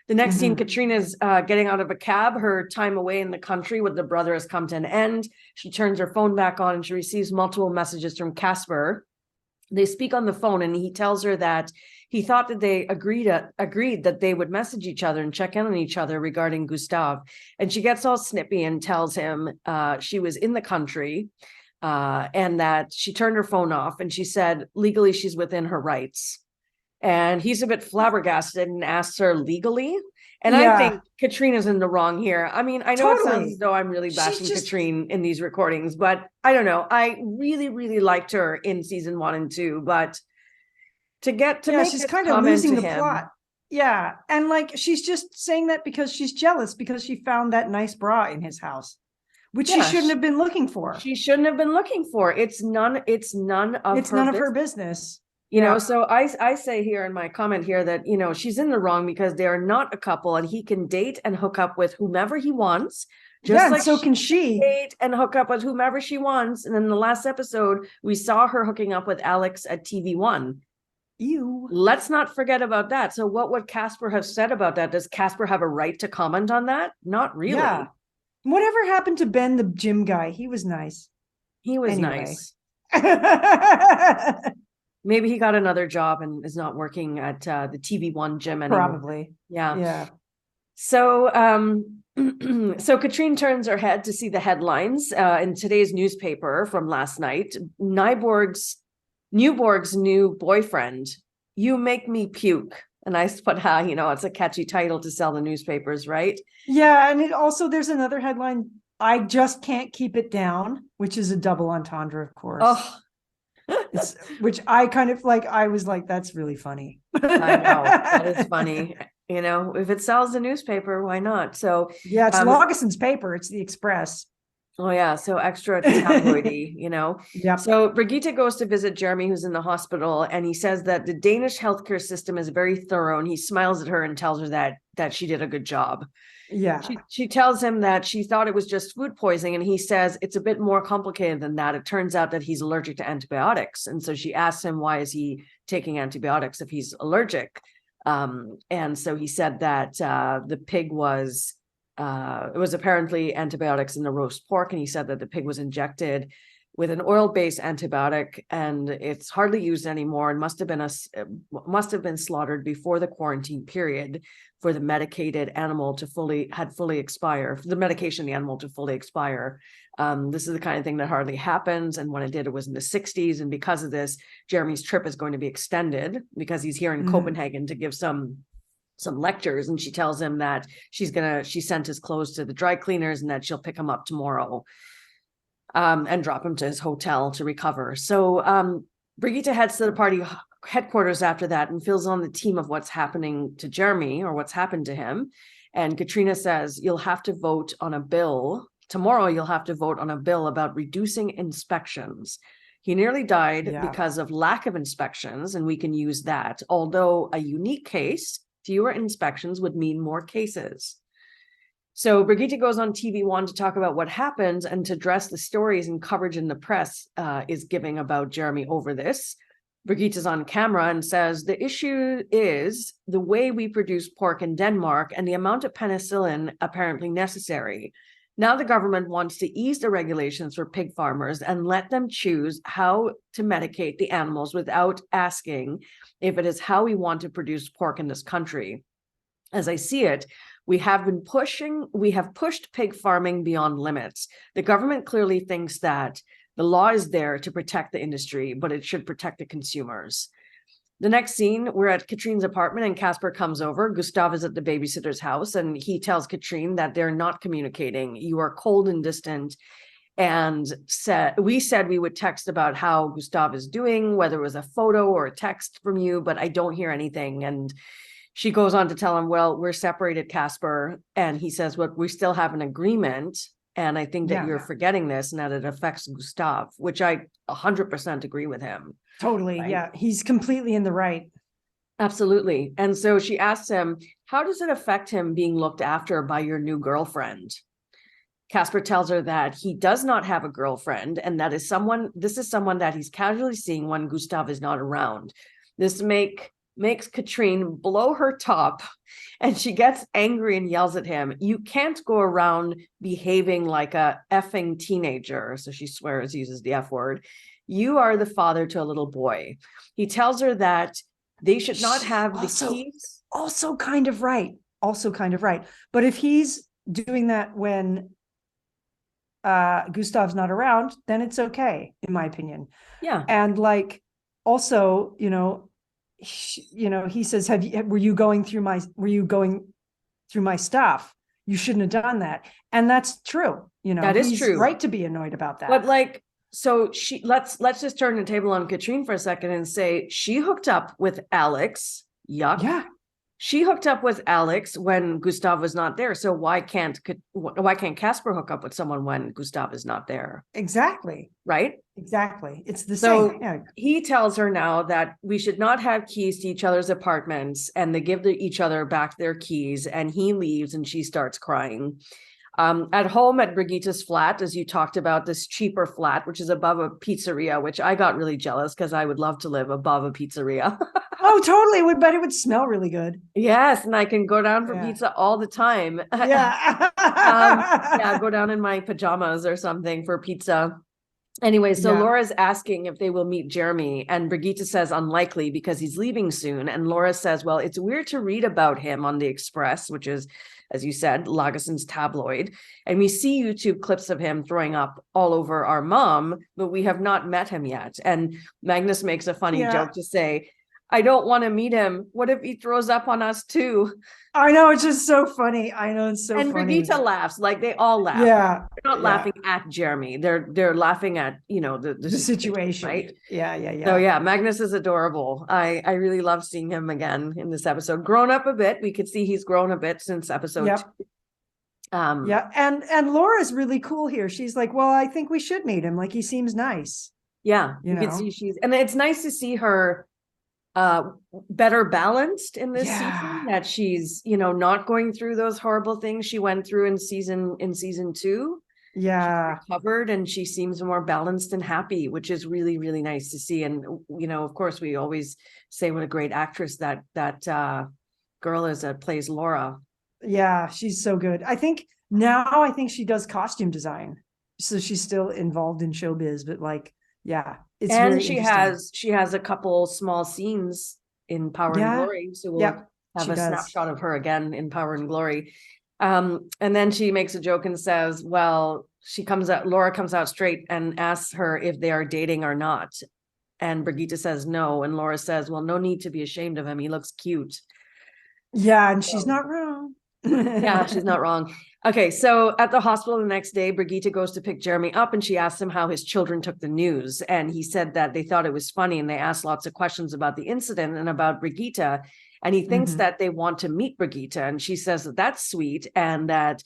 The next scene, Katrina's getting out of a cab. Her time away in the country with the brother has come to an end. She turns her phone back on, and she receives multiple messages from Casper. They speak on the phone, and he tells her that he thought that they agreed that they would message each other and check in on each other regarding Gustav. And she gets all snippy and tells him she was in the country and that she turned her phone off, and she said legally she's within her rights. And he's a bit flabbergasted and asks her legally. And I think Katrina's in the wrong here. I mean, I know it sounds as though I'm really bashing Katrine in these recordings, but I don't know. I really, really liked her in season 1 and 2, but to make she's this kind of comment losing to the him, plot. Yeah, and like she's just saying that because she's jealous because she found that nice bra in his house, which she shouldn't have been looking for. She shouldn't have been looking for. It's none of her business. You know, so I say here in my comment here that, you know, she's in the wrong because they are not a couple, and he can date and hook up with whomever he wants. Just like so can she date and hook up with whomever she wants. And in the last episode, we saw her hooking up with Alex at TV1. Ew. Let's not forget about that. So what would Casper have said about that? Does Casper have a right to comment on that? Not really. Yeah. Whatever happened to Ben, the gym guy? He was nice. He was nice. Maybe he got another job and is not working at the TV1 gym anymore. Probably. Yeah. So, so Katrine turns her head to see the headlines in today's newspaper from last night. Nyborg's new boyfriend, you make me puke. And I put, you know, it's a catchy title to sell the newspapers, right? Yeah, and it also, there's another headline, I just can't keep it down, which is a double entendre, of course. Oh. Which I kind of like, I was like, that's really funny. I know, that is funny. You know, if it sells the newspaper, why not? So yeah, it's Laugeson's paper. It's the Express. Oh yeah, so extra tabloidy, you know. Yeah. So Brigitte goes to visit Jeremy, who's in the hospital, and he says that the Danish healthcare system is very thorough, and he smiles at her and tells her that she did a good job. Yeah. She tells him that she thought it was just food poisoning, and he says it's a bit more complicated than that. It turns out that he's allergic to antibiotics, and so she asks him why is he taking antibiotics if he's allergic. And so he said that the pig was it was apparently antibiotics in the roast pork, and he said that the pig was injected with an oil-based antibiotic, and it's hardly used anymore, and must have been slaughtered before the quarantine period for the medicated animal to fully expire, for the medication the animal to fully expire. This is the kind of thing that hardly happens, and when it did, it was in the 60s, and because of this, Jeremy's trip is going to be extended because he's here in Copenhagen to give some lectures, and she tells him that she sent his clothes to the dry cleaners and that she'll pick him up tomorrow and drop him to his hotel to recover. So Brigitte heads to the party headquarters after that and fills on the team of what's happening to Jeremy, or what's happened to him. And Katrina says, you'll have to vote on a bill tomorrow. You'll have to vote on a bill about reducing inspections. He nearly died because of lack of inspections, and we can use that. Although a unique case, Fewer inspections would mean more cases. So Brigitte goes on TV1 to talk about what happens and to address the stories and coverage in the press is giving about Jeremy over this. Brigitte is on camera and says, the issue is the way we produce pork in Denmark and the amount of penicillin apparently necessary. Now the government wants to ease the regulations for pig farmers and let them choose how to medicate the animals without asking if it is how we want to produce pork in this country. As I see it, we have pushed pig farming beyond limits. The government clearly thinks that the law is there to protect the industry, but it should protect the consumers. The next scene, we're at Katrine's apartment and Casper comes over. Gustav is at the babysitter's house and he tells Katrine that they're not communicating. You are cold and distant. And we said we would text about how Gustav is doing, whether it was a photo or a text from you, but I don't hear anything. And she goes on to tell him, well, we're separated, Casper. And he says, well, we still have an agreement. And I think that you're forgetting this and that it affects Gustav, which I 100% agree with him. Totally. Right? Yeah. He's completely in the right. Absolutely. And so she asks him, how does it affect him being looked after by your new girlfriend? Casper tells her that he does not have a girlfriend and that this is someone that he's casually seeing when Gustav is not around. This makes Katrine blow her top and she gets angry and yells at him. You can't go around behaving like a effing teenager. So she swears, uses the F word. You are the father to a little boy. He tells her that they should not have the keys. Also kind of right. But if he's doing that when Gustav's not around, then it's okay, in my opinion. Yeah. And like, also, he says, were you going through my stuff? You shouldn't have done that. And that's true. That is he's true. Right to be annoyed about that. But like, so let's just turn the table on Katrine for a second and say she hooked up with Alex. Yuck. Yeah. She hooked up with Alex when Gustav was not there. So why can't Casper hook up with someone when Gustav is not there? Exactly. Right? Exactly. It's the So same. Yeah. he tells her now that we should not have keys to each other's apartments and they give each other back their keys and he leaves and she starts crying. At home at Brigitte's flat, as you talked about, this cheaper flat, which is above a pizzeria, which I got really jealous because I would love to live above a pizzeria. Oh, totally. But it would smell really good. Yes, and I can go down for pizza all the time. Yeah. Go down in my pajamas or something for pizza. Anyway, so Laura's asking if they will meet Jeremy, and Brigitte says unlikely because he's leaving soon. And Laura says, well, it's weird to read about him on the Express, which is, as you said, Lagoson's tabloid. And we see YouTube clips of him throwing up all over our mom, but we have not met him yet. And Magnus makes a funny joke to say, I don't want to meet him. What if he throws up on us too? I know, it's just so funny. I know, it's so funny. And Brigitte laughs, like they all laugh. Yeah. They're not laughing at Jeremy. They're laughing at, the situation. Right? Yeah. So Magnus is adorable. I really love seeing him again in this episode. Grown up a bit. We could see he's grown a bit since episode 2. And Laura's really cool here. She's like, well, I think we should meet him. Like, he seems nice. Yeah. You can see and it's nice to see her better balanced in this season, that she's not going through those horrible things she went through in season 2. She's recovered and she seems more balanced and happy, which is really, really nice to see. And of course we always say what a great actress that girl is that plays Laura. Yeah, she's so good. I think she does costume design, so she's still involved in showbiz, but like it's and very she has a couple small scenes in Power and Glory, so we'll have a snapshot of her again in Power and Glory. And then she makes a joke and says, well, Laura comes out straight and asks her if they are dating or not, and Brigitte says no, and Laura says, well, no need to be ashamed of him, he looks cute. And she's not wrong. She's not wrong. Okay, so at the hospital the next day, Brigitte goes to pick Jeremy up and she asks him how his children took the news. And he said that they thought it was funny and they asked lots of questions about the incident and about Brigitte. And he thinks that they want to meet Brigitte. And she says that that's sweet and that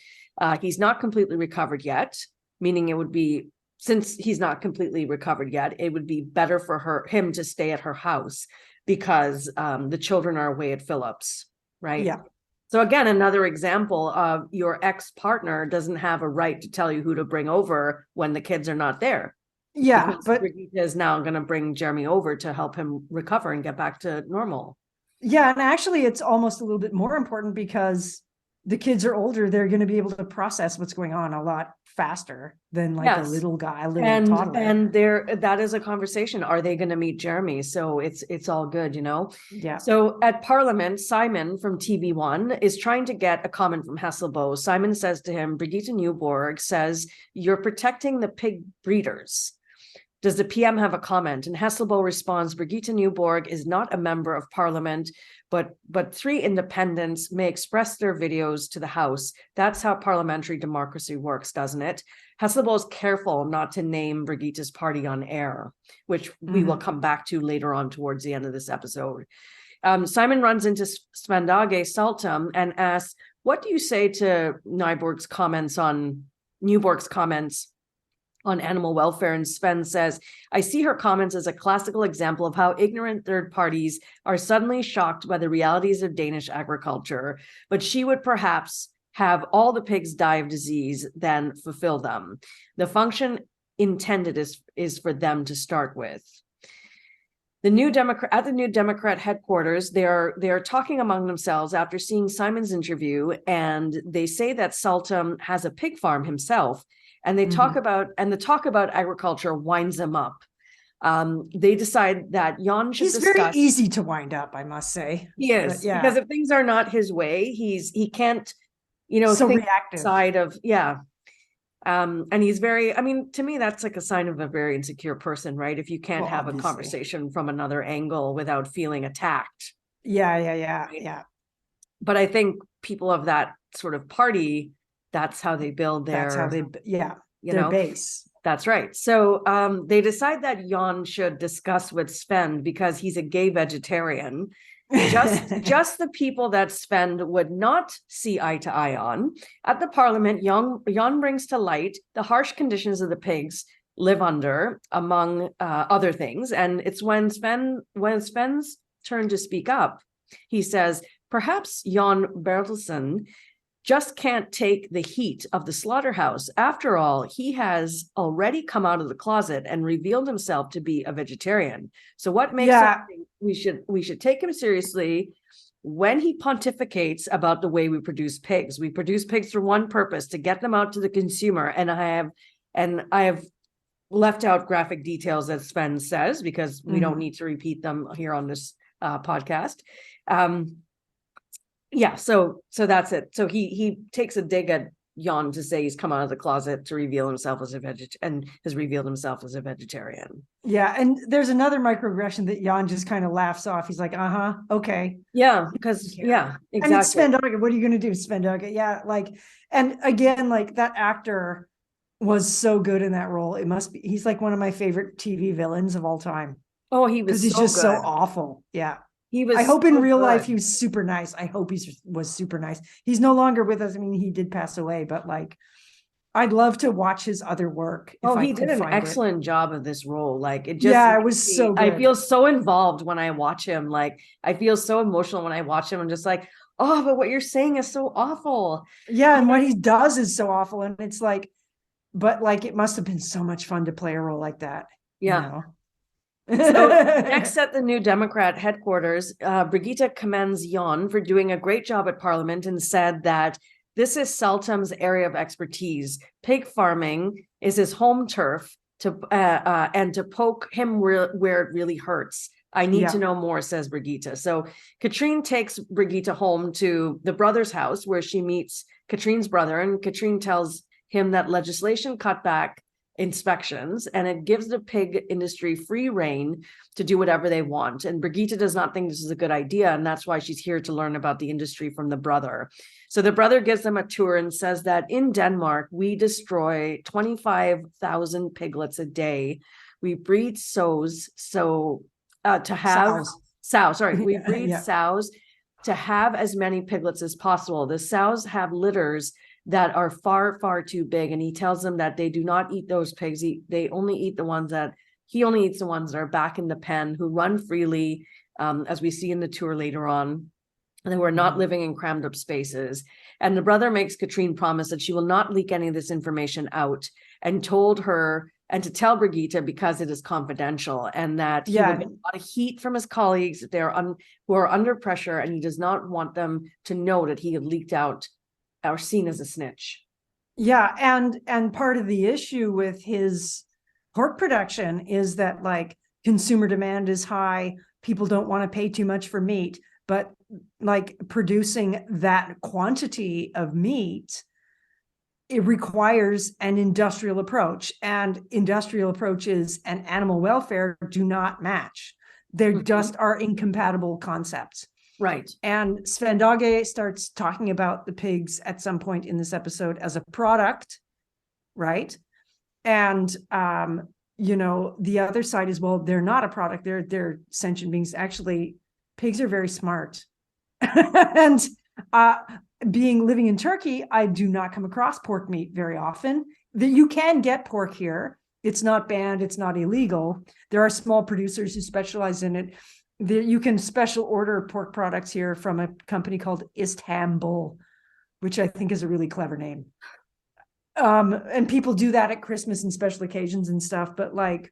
he's not completely recovered yet, meaning it would be, since he's not completely recovered yet, it would be better for him to stay at her house because the children are away at Philip's. right? Yeah. So again, another example of your ex-partner doesn't have a right to tell you who to bring over when the kids are not there. Yeah, Because but Brigitte is now going to bring Jeremy over to help him recover and get back to normal. yeah, and actually it's almost a little bit more important because the kids are older, they're going to be able to process what's going on a lot faster than like a Yes. little guy, a little toddler. And that is a conversation. Are they going to meet Jeremy? So it's all good, you know. Yeah. So at Parliament, Simon from TV1 is trying to get a comment from Hesselbo. Simon says to him, Brigitte Newborg says, you're protecting the pig breeders. Does the PM have a comment? And Hesselbo responds, Brigitte Newborg is not a member of Parliament, but 3 independents may express their videos to the House. That's how parliamentary democracy works, doesn't it? Hesselbo is careful not to name Brigitte's party on air, which we will come back to later on towards the end of this episode. Simon runs into Svendage Saltum and asks, what do you say to Newborg's comments on animal welfare? And Sven says, I see her comments as a classical example of how ignorant third parties are suddenly shocked by the realities of Danish agriculture, but she would perhaps have all the pigs die of disease than fulfill them. The function intended is for them to start with. At the New Democrat headquarters, they are talking among themselves after seeing Simon's interview, and they say that Saltum has a pig farm himself. And they talk about agriculture winds them up. They decide that Jan should discuss. He's very easy to wind up, I must say. He is, yeah. Because if things are not his way, he can't, so think reactive. Side of, yeah. And he's very, to me, that's like a sign of a very insecure person, right? If you can't have obviously a conversation from another angle without feeling attacked. Yeah. But I think people of that sort of party, that's how they build their base. That's right. So they decide that Jan should discuss with Sven because he's a gay vegetarian. Just the people that Sven would not see eye to eye on. At the Parliament, Jan brings to light the harsh conditions of the pigs live under, among other things. And it's when Sven's turn to speak up, he says, perhaps Jan Bertelsen just can't take the heat of the slaughterhouse. After all, he has already come out of the closet and revealed himself to be a vegetarian. So what makes him think we should take him seriously when he pontificates about the way we produce pigs? We produce pigs for one purpose, to get them out to the consumer. And I have left out graphic details, as Sven says, because we don't need to repeat them here on this podcast. So that's it. So he takes a dig at Jan to say he's come out of the closet to reveal himself as a and has revealed himself as a vegetarian. Yeah, and there's another microaggression that Jan just kind of laughs off. He's like, okay. Yeah, because exactly. And it's Svendage. What are you going to do, Svendage? Yeah, and again, that actor was so good in that role. It must be, he's like one of my favorite TV villains of all time. Oh, he was, because he's just so awful. Yeah. He was. I hope in real life he was super nice. I hope he was super nice. He's no longer with us. He did pass away, but I'd love to watch his other work. He did an excellent job of this role. It was so good. I feel so involved when I watch him. I feel so emotional when I watch him. I'm just like, oh, but what you're saying is so awful. Yeah, and what he does is so awful. And it's it must have been so much fun to play a role like that. Yeah. So next at the New Democrat headquarters, Brigitte commends Jan for doing a great job at Parliament and said that this is Saltum's area of expertise. Pig farming is his home turf, and to poke him where it really hurts. I need to know more, says Brigitte. So Katrine takes Brigitte home to the brother's house where she meets Katrine's brother, and Katrine tells him that legislation cut back inspections and it gives the pig industry free rein to do whatever they want. And Brigitte does not think this is a good idea, and that's why she's here to learn about the industry from the brother. So the brother gives them a tour and says that in Denmark we destroy 25,000 piglets a day. We breed sows we breed sows to have as many piglets as possible. The sows have litters that are far, far too big. And he tells them that they do not eat those pigs. He only eats the ones that are back in the pen, who run freely, as we see in the tour later on. They were not Mhm. living in crammed up spaces. And the brother makes Katrine promise that she will not leak any of this information out, and told her and to tell Brigitte because it is confidential, and that he will Yeah, get a lot of heat from his colleagues if they're who are under pressure, and he does not want them to know that he had leaked out or seen as a snitch. yeah, and part of the issue with his pork production is that like consumer demand is high, people don't want to pay too much for meat, but like producing that quantity of meat, it requires an industrial approach, and industrial approaches and animal welfare do not match. They just are incompatible concepts. Right. And Sven Dage starts talking about the pigs at some point in this episode as a product, right? And the other side is, well, they're not a product, they're sentient beings. Actually, pigs are very smart. And living in Turkey, I do not come across pork meat very often. That you can get pork here. It's not banned, it's not illegal. There are small producers who specialize in it. You can special order pork products here from a company called Istanbul, which I think is a really clever name. And people do that at Christmas and special occasions and stuff, but like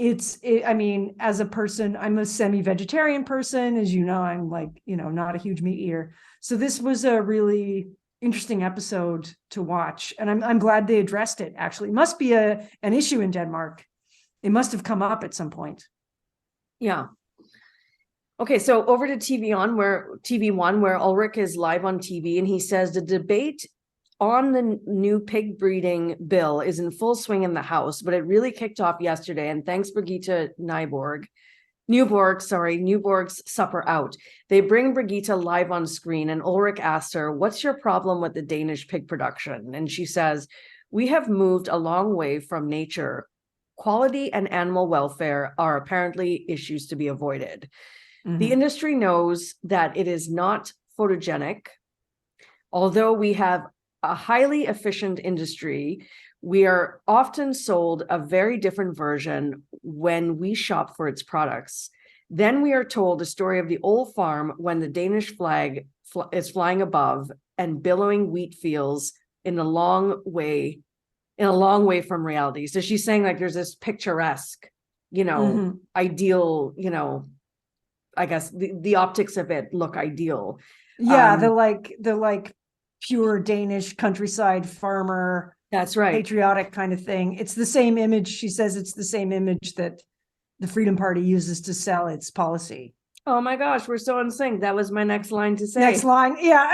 I mean, as a person, I'm a semi-vegetarian person, as you know. I'm like, not a huge meat eater. So this was a really interesting episode to watch, and I'm glad they addressed it. Actually, it must be an issue in Denmark. It must have come up at some point. Yeah. Okay, so over to TV1, where Ulrich is live on TV, and he says the debate on the new pig breeding bill is in full swing in the House, but it really kicked off yesterday. And thanks, Brigitte Nyborg's supper out. They bring Brigitte live on screen, and Ulrich asks her, "What's your problem with the Danish pig production?" And she says, "We have moved a long way from nature. Quality and animal welfare are apparently issues to be avoided. The industry knows that it is not photogenic. Although we have a highly efficient industry, we are often sold a very different version when we shop for its products. Then we are told the story of the old farm when the Danish flag is flying above and billowing wheat fields in a long way from reality." So she's saying like there's this picturesque, ideal, I guess the optics of it look ideal. Yeah, the like pure Danish countryside farmer. That's right. Patriotic kind of thing. It's the same image. She says it's the same image that the Freedom Party uses to sell its policy. Oh my gosh, we're so in sync. That was my next line to say. Next line. Yeah.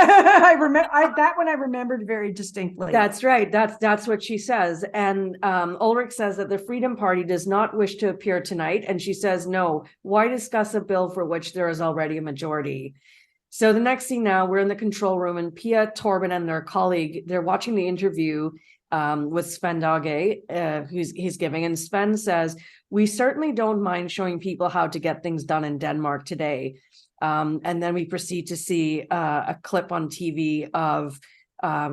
I remember that one I remembered very distinctly. That's right. That's what she says. And Ulrich says that the Freedom Party does not wish to appear tonight. And she says, "No, why discuss a bill for which there is already a majority?" So the next scene now, we're in the control room, and Pia, Torben, and their colleague, they're watching the interview with Sven Dage, he's giving. And Sven says, "We certainly don't mind showing people how to get things done in Denmark today." And then we proceed to see a clip on TV of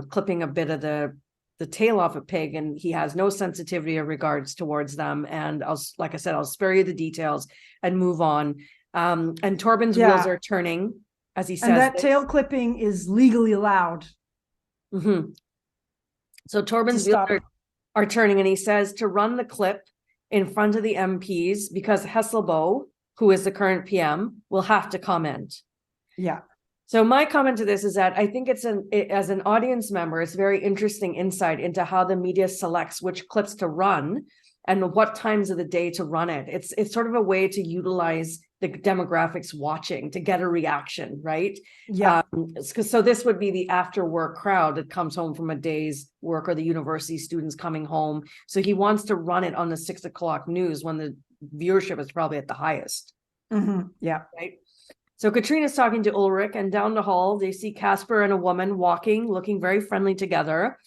clipping a bit of the tail off a pig, and he has no sensitivity or regards towards them. And like I said, I'll spare you the details and move on. And Torben's wheels are turning as he says, and that tail clipping is legally allowed. Mm-hmm. So Torben's wheels are turning, and he says to run the clip in front of the MPs because Hesselbo, who is the current PM, will have to comment. Yeah. So my comment to this is that I think as an audience member, it's very interesting insight into how the media selects which clips to run and what times of the day to run it. It's sort of a way to utilize the demographics watching to get a reaction, right? Yeah. So this would be the after work crowd that comes home from a day's work, or the university students coming home. So he wants to run it on the 6 o'clock news when the viewership is probably at the highest. Mm-hmm. Yeah. Right. So Katrine is talking to Ulrich, and down the hall, they see Casper and a woman walking, looking very friendly together.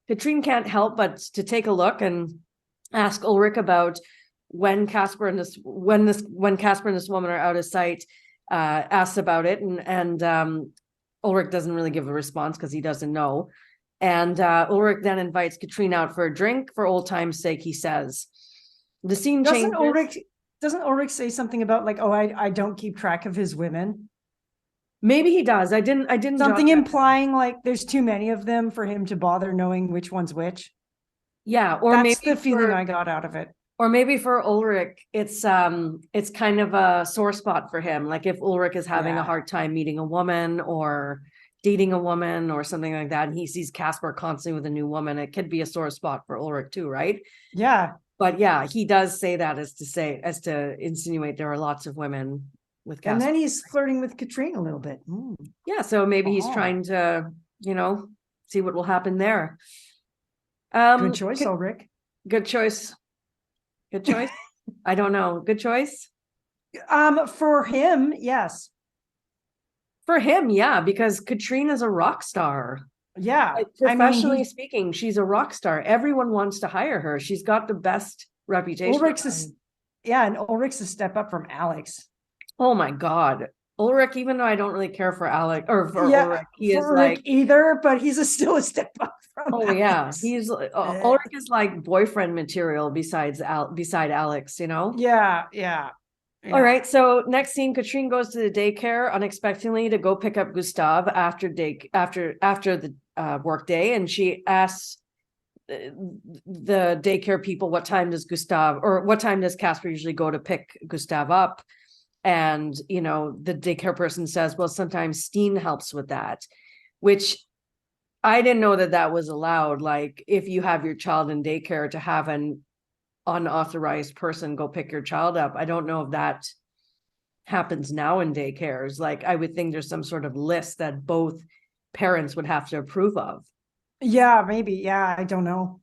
Katrine can't help but to take a look and ask Ulrich about when Casper and this woman are out of sight, asks about it. And Ulrich doesn't really give a response because he doesn't know. And Ulrich then invites Katrine out for a drink for old time's sake, he says. The scene changes. Doesn't Ulrich say something about like, "Oh, I don't keep track of his women"? Maybe he does. I didn't jot Something that down. implying like there's too many of them for him to bother knowing which one's which. Yeah, or That's maybe the feeling for I got out of it. or maybe for Ulrich, it's kind of a sore spot for him. Like if Ulrich is having a Yeah. hard time meeting a woman or dating a woman or something like that, and he sees Casper constantly with a new woman, it could be a sore spot for Ulrich too, right? Yeah. But yeah, he does say that as to insinuate there are lots of women with And Casper. then he's flirting with Katrine a little bit. Yeah, so maybe he's Oh. trying to, see what will happen there. Good choice, Ulrich. Good choice. Good choice. I don't know. Good choice. For him, yes. For him, yeah, because Katrine is a rock star. Yeah. Like, I mean, professionally speaking, she's a rock star. Everyone wants to hire her. She's got the best reputation. Ulrich's and Ulrich's a step up from Alex. Oh my God. Ulrich, even though I don't really care for Alec or for Ulrich, he is Ulrich like either, but he's still a step up from oh yeah, Alex. he's Ulrich is like boyfriend material beside Alex, Yeah. All right, so next scene, Katrine goes to the daycare unexpectedly to go pick up Gustav after the work day, and she asks the daycare people what time does Casper usually go to pick Gustav up, and the daycare person says, well, sometimes Steen helps with that, which I didn't know that was allowed. Like if you have your child in daycare to have an unauthorized person go pick your child up. I don't know if that happens now in daycares. Like I would think there's some sort of list that both parents would have to approve of. Yeah, maybe. Yeah, I don't know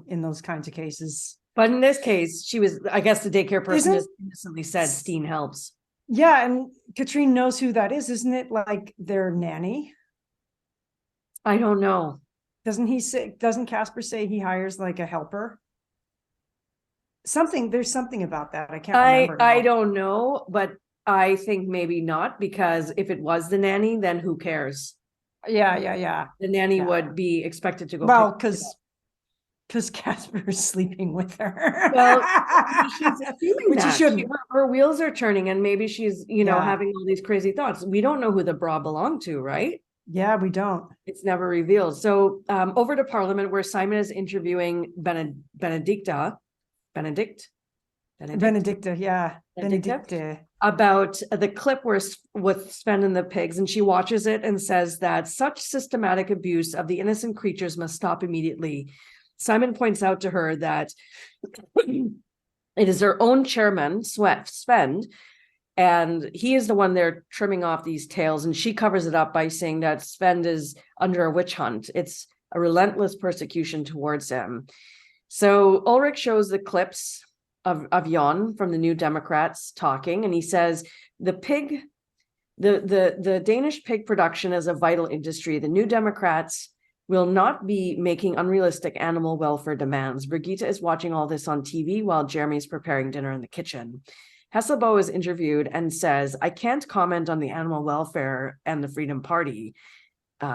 in those kinds of cases. But in this case, I guess the daycare person just innocently said Steen helps. Yeah, and Katrine knows who that is, isn't it? Like their nanny. I don't know. Doesn't Casper say he hires like a helper? There's something about that. I can't remember. I don't know, but I think maybe not, because if it was the nanny, then who cares? Yeah. The nanny would be expected to go. Well, because Casper is sleeping with her. Well, she's feeling which that. she shouldn't. Her wheels are turning, and maybe she's, having all these crazy thoughts. We don't know who the bra belonged to, right? Yeah, we don't. It's never revealed. So over to Parliament, where Simon is interviewing Benedicta, yeah. Benedicta. About the clip with Sven and the pigs, and she watches it and says that such systematic abuse of the innocent creatures must stop immediately. Simon points out to her that it is her own chairman, Sven, and he is the one there trimming off these tails, and she covers it up by saying that Sven is under a witch hunt. It's a relentless persecution towards him. So Ulrich shows the clips of Jon from the New Democrats talking, and he says the Danish pig production is a vital industry. The New Democrats will not be making unrealistic animal welfare demands. Brigitte is watching all this on TV while Jeremy's preparing dinner in the kitchen. Hesselbo is interviewed and says, I can't comment on the animal welfare and the Freedom Party.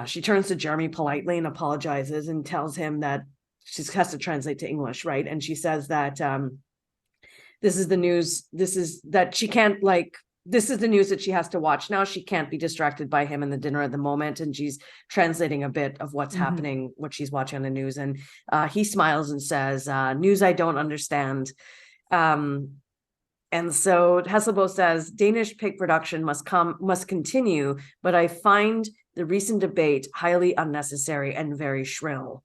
She turns to Jeremy politely and apologizes and tells him that she has to translate to English, right? And she says that this is the news. This is the news that she has to watch now. She can't be distracted by him in the dinner at the moment. And she's translating a bit of what's happening, what she's watching on the news. And he smiles and says, news I don't understand. And so Hesselbo says, Danish pig production must continue, but I find the recent debate highly unnecessary and very shrill.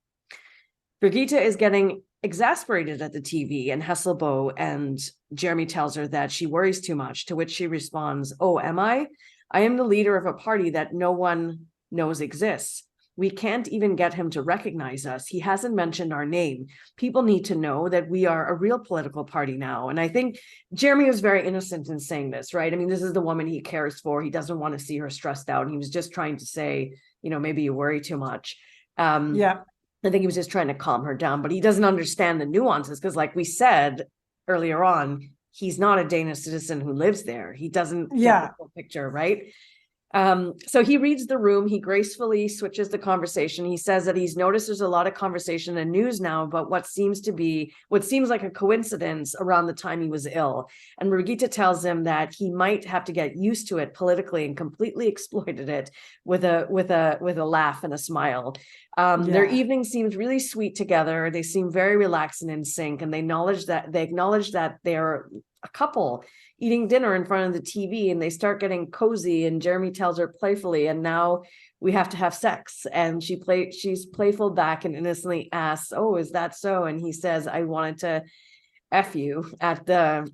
Brigitte is getting exasperated at the TV, and Hesselbo and Jeremy tells her that she worries too much, to which she responds, oh, am I? I am the leader of a party that no one knows exists. We can't even get him to recognize us. He hasn't mentioned our name. People need to know that we are a real political party now. And I think Jeremy was very innocent in saying this, right? I mean, this is the woman he cares for. He doesn't want to see her stressed out. He was just trying to say, maybe you worry too much. Yeah. I think he was just trying to calm her down, but he doesn't understand the nuances because, like we said earlier on, he's not a Danish citizen who lives there. He doesn't get the full picture, right? So he reads the room. He gracefully switches the conversation. He says that he's noticed there's a lot of conversation and news now about what seems like a coincidence around the time he was ill. And Brigitte tells him that he might have to get used to it politically, and completely exploited it with a laugh and a smile. Their evening seems really sweet together. They seem very relaxed and in sync, and they acknowledge that they're a couple eating dinner in front of the TV, and they start getting cozy, and Jeremy tells her playfully, and now we have to have sex. And she's playful back and innocently asks, oh, is that so? And he says, I wanted to F you at the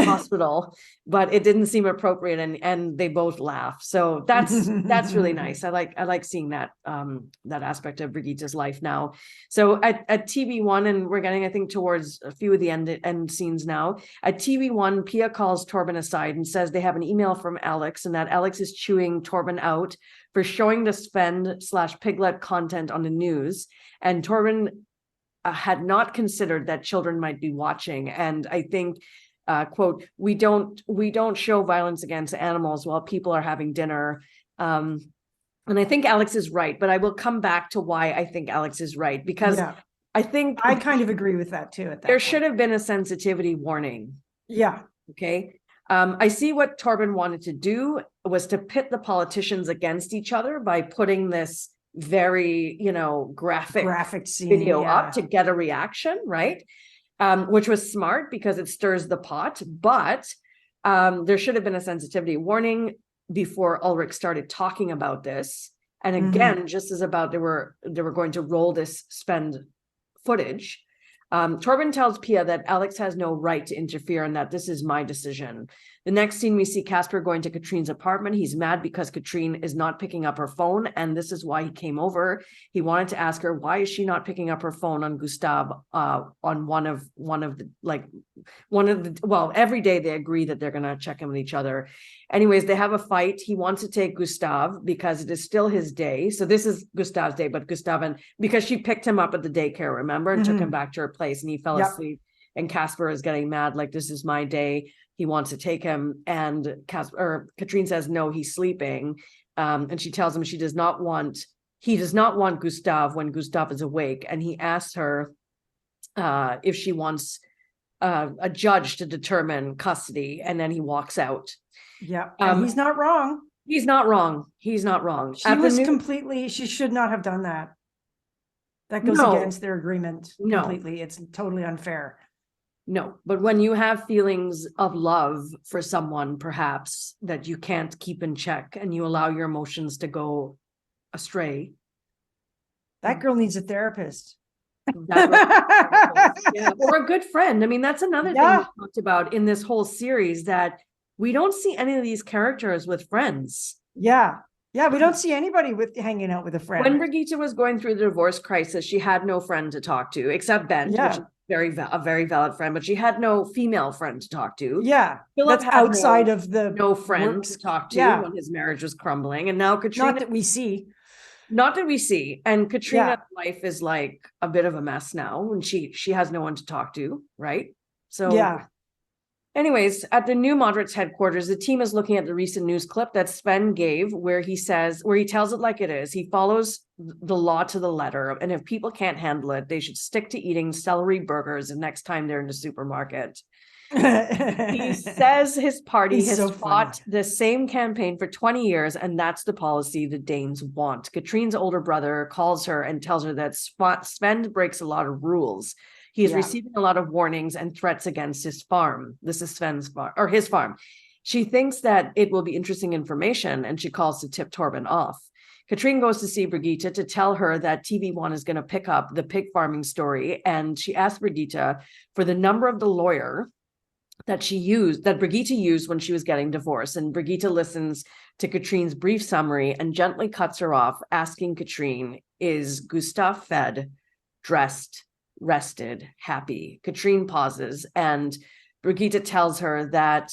hospital, but it didn't seem appropriate, and they both laugh. So that's really nice. I like seeing that aspect of Brigitte's life now. So at TV1, and we're getting, I think, towards a few of the end scenes now. At TV1, Pia calls Torben aside and says they have an email from Alex, and that Alex is chewing Torben out for showing the Svend/Piglet content on the news. And Torben had not considered that children might be watching. And I think, quote, we don't show violence against animals while people are having dinner. And I think Alex is right, but I will come back to why I think Alex is right, because I think I kind of agree with that too. There should have been a sensitivity warning. Yeah. Okay. I see what Torben wanted to do was to pit the politicians against each other by putting this very, graphic scene, video up to get a reaction, right? Which was smart because it stirs the pot, but there should have been a sensitivity warning before Ulrich started talking about this. And again, just as about they were going to roll this Svend footage, Torben tells Pia that Alex has no right to interfere and that this is my decision. The next scene, we see Casper going to Katrine's apartment. He's mad because Katrine is not picking up her phone, and this is why he came over. He wanted to ask her, why is she not picking up her phone on Gustav on every day they agree that they're going to check in with each other. Anyways, they have a fight. He wants to take Gustav because it is still his day. So this is Gustav's day, but because she picked him up at the daycare, remember, and took him back to her place, and he fell asleep. And Casper is getting mad, like, this is my day. He wants to take him, and Katrine says, no, he's sleeping. And she tells him he does not want Gustav when Gustav is awake. And he asks her if she wants a judge to determine custody, and then he walks out. Yeah, and he's not wrong. He's not wrong. He's not wrong. She should not have done that. That goes against their agreement completely. It's totally unfair. No, but when you have feelings of love for someone, perhaps, that you can't keep in check, and you allow your emotions to go astray. That girl needs a therapist. Yeah, or a good friend. I mean, that's another thing we talked about in this whole series, that we don't see any of these characters with friends. Yeah, we don't see anybody hanging out with a friend. When Brigitte was going through the divorce crisis, she had no friend to talk to except Ben, which is a very valid friend, but she had no female friend to talk to. Yeah, that's outside of the no friend to talk to when his marriage was crumbling. And now Katrina, not that we see. And Katrina's life is like a bit of a mess now, and she has no one to talk to, right? So anyways, at the New Moderates headquarters, the team is looking at the recent news clip that Sven gave, where he tells it like it is. He follows the law to the letter, and if people can't handle it, they should stick to eating celery burgers the next time they're in the supermarket. He says his party has fought the same campaign for 20 years, and that's the policy the Danes want. Katrine's older brother calls her and tells her that Sven breaks a lot of rules. He is receiving a lot of warnings and threats against his farm. This is Sven's farm, or his farm. She thinks that it will be interesting information, and she calls to tip Torben off. Katrine goes to see Brigitte to tell her that TV1 is going to pick up the pig farming story, and she asks Brigitte for the number of the lawyer that Brigitte used when she was getting divorced. And Brigitte listens to Katrine's brief summary and gently cuts her off, asking Katrine, is Gustav fed, dressed, rested, happy? Katrine pauses, and Brigitte tells her that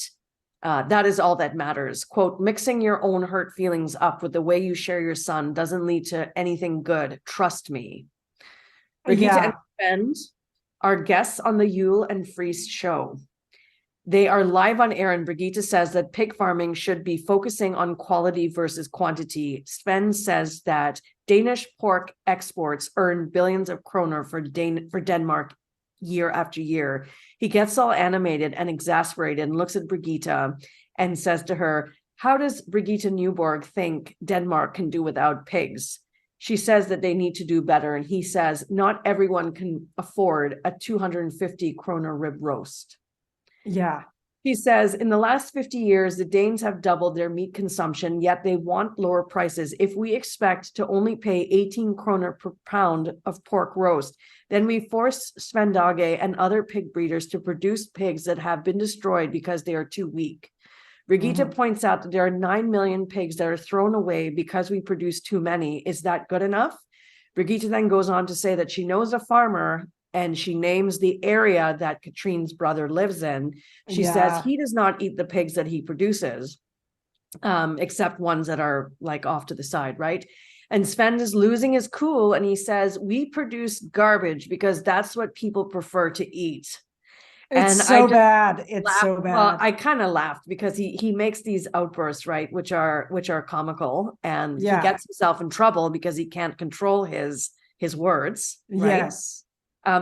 that is all that matters. Quote, mixing your own hurt feelings up with the way you share your son doesn't lead to anything good. Trust me. Brigitte and Sven are guests on the Yule and Fries show. They are live on air, and Brigitte says that pig farming should be focusing on quality versus quantity. Sven says that Danish pork exports earn billions of kroner for Denmark year after year. He gets all animated and exasperated and looks at Brigitte and says to her, how does Brigitte Newborg think Denmark can do without pigs? She says that they need to do better. And he says, not everyone can afford a 250 kroner rib roast. Yeah. He says, in the last 50 years, the Danes have doubled their meat consumption, yet they want lower prices. If we expect to only pay 18 kroner per pound of pork roast, then we force Svendage and other pig breeders to produce pigs that have been destroyed because they are too weak. Brigitte points out that there are 9 million pigs that are thrown away because we produce too many. Is that good enough? Brigitte then goes on to say that she knows a farmer, and she names the area that Katrine's brother lives in. She says he does not eat the pigs that he produces, except ones that are like off to the side, right? And Sven is losing his cool, and he says, we produce garbage because that's what people prefer to eat. It's so bad. It's so bad. Well, I kind of laughed because he makes these outbursts, right, which are comical, and he gets himself in trouble because he can't control his words, right? Yes.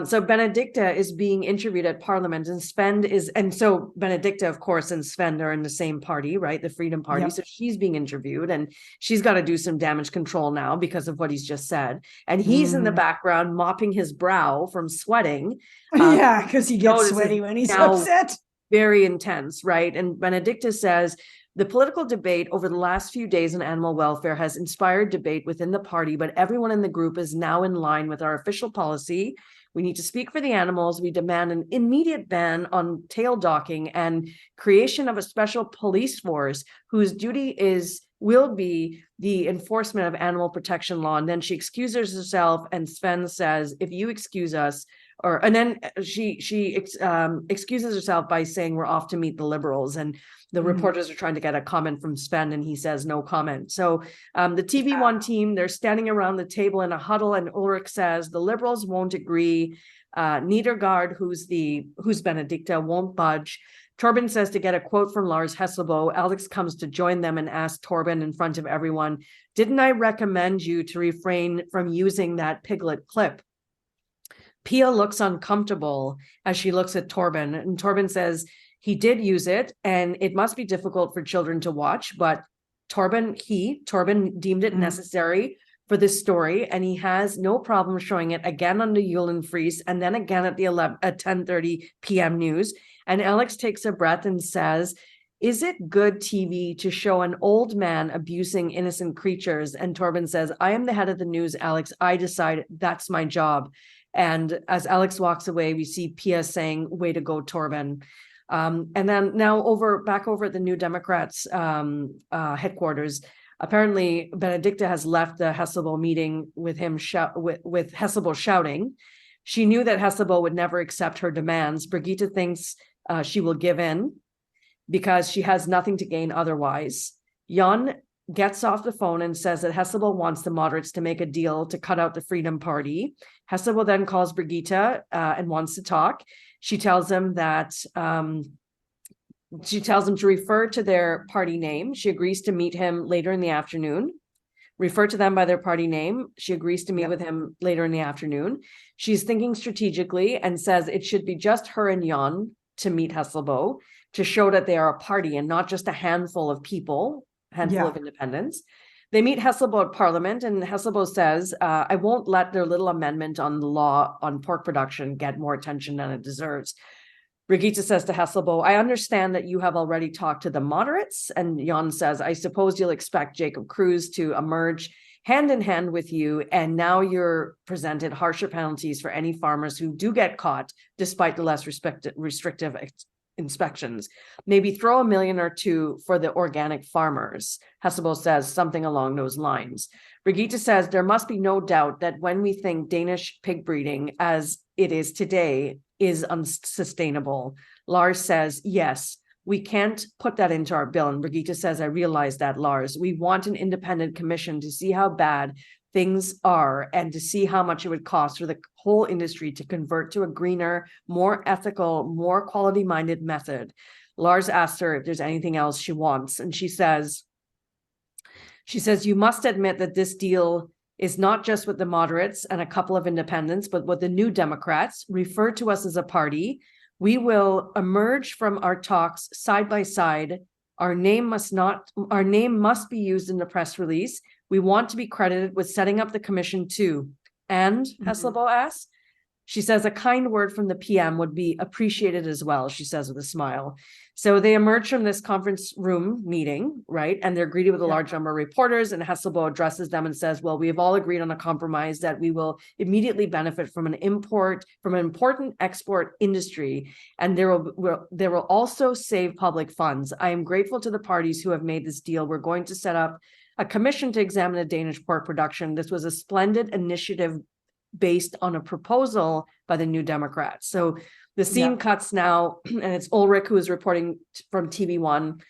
So Benedicta is being interviewed at Parliament, and so Benedicta, of course, and Sven are in the same party, right? The Freedom Party. Yep. So she's being interviewed, and she's got to do some damage control now because of what he's just said. And he's in the background mopping his brow from sweating. Yeah, because he gets sweaty when he's upset. Very intense, right? And Benedicta says, the political debate over the last few days on animal welfare has inspired debate within the party, but everyone in the group is now in line with our official policy. We need to speak for the animals. We demand an immediate ban on tail docking and creation of a special police force whose duty will be the enforcement of animal protection law. And then she excuses herself, and Sven says, if you excuse us, and then she excuses herself by saying we're off to meet the liberals, and the reporters are trying to get a comment from Sven, and he says no comment. So the TV1 team, they're standing around the table in a huddle, and Ulrich says the liberals won't agree. Nedergaard, who's Benedicta, won't budge. Torben says to get a quote from Lars Hesselbo. Alex comes to join them and asks Torben in front of everyone, didn't I recommend you to refrain from using that piglet clip? Pia looks uncomfortable as she looks at Torben, and Torben says he did use it, and it must be difficult for children to watch, but Torben deemed it necessary for this story, and he has no problem showing it again on the Eulenfries and then again at 10:30 p.m. news. And Alex takes a breath and says, is it good TV to show an old man abusing innocent creatures? And Torben says, I am the head of the news, Alex. I decide, that's my job. And as Alex walks away, we see Pia saying, way to go, Torben. And then now back over at the New Democrats headquarters, apparently Benedicta has left the Hesselbo meeting with Hesselbo shouting. She knew that Hesselbo would never accept her demands. Brigitte thinks she will give in because she has nothing to gain otherwise. Jan gets off the phone and says that Hesselbo wants the moderates to make a deal to cut out the Freedom Party. Hesselbo then calls Brigitte and wants to talk. She tells him that to refer to their party name. She agrees to meet him later in the afternoon. Refer to them by their party name. She agrees to meet with him later in the afternoon. She's thinking strategically and says it should be just her and Jan to meet Hesselbo to show that they are a party and not just a handful of people, of independents. They meet Hesselbo at Parliament, and Hesselbo says, I won't let their little amendment on the law on pork production get more attention than it deserves. Brigitte says to Hesselbo, I understand that you have already talked to the moderates. And Jan says, I suppose you'll expect Jacob Cruz to emerge hand in hand with you. And now you're presented harsher penalties for any farmers who do get caught, despite the less restrictive inspections. Maybe throw $1 million or $2 million for the organic farmers. Hesselbo says something along those lines. Brigitte says there must be no doubt that when we think Danish pig breeding as it is today is unsustainable. Lars says, yes, we can't put that into our bill. And Brigitte says, I realize that, Lars. We want an independent commission to see how bad things are and to see how much it would cost for the whole industry to convert to a greener, more ethical, more quality-minded method. Lars asked her if there's anything else she wants, and she says, you must admit that this deal is not just with the moderates and a couple of independents, but with the New Democrats, referred to us as a party. We will emerge from our talks side by side. Our name must be used in the press release. We want to be credited with setting up the commission too. And Hesselbo asks, she says, a kind word from the PM would be appreciated as well, she says with a smile. So they emerge from this conference room meeting, right? And they're greeted with a large number of reporters, and Hesselbo addresses them and says, well, we have all agreed on a compromise that we will immediately benefit from an important export industry, and there will also save public funds. I am grateful to the parties who have made this deal. We're going to set up a commission to examine the Danish pork production. This was a splendid initiative based on a proposal by the New Democrats. So the scene cuts now, and it's Ulrich who is reporting from TV1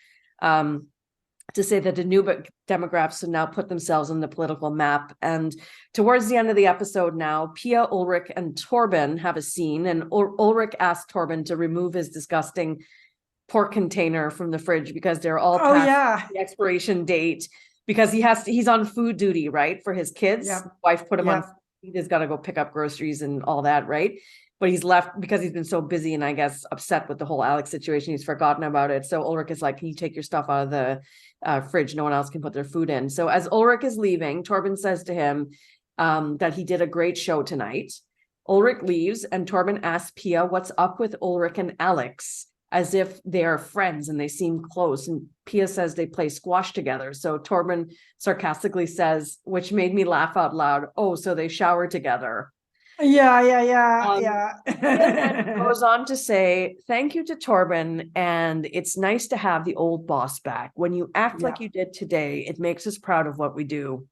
to say that the New Democrats have now put themselves on the political map. And towards the end of the episode now, Pia, Ulrich, and Torben have a scene, and Ulrich asked Torben to remove his disgusting pork container from the fridge because they're all past the expiration date, because he's on food duty, right, for his kids. Wife put him on. He's got to go pick up groceries and all that, right? But he's left because he's been so busy and I guess upset with the whole Alex situation. He's forgotten about it. So Ulrich is like, can you take your stuff out of the fridge? No one else can put their food in. So as Ulrich is leaving, Torben says to him that he did a great show tonight. Ulrich leaves and Torben asks Pia what's up with Ulrich and Alex, as if they are friends and they seem close. And Pia says they play squash together. So Torben sarcastically says, which made me laugh out loud, oh, so they shower together. Yeah. Goes on to say, thank you to Torben, and it's nice to have the old boss back. When you act like you did today, it makes us proud of what we do.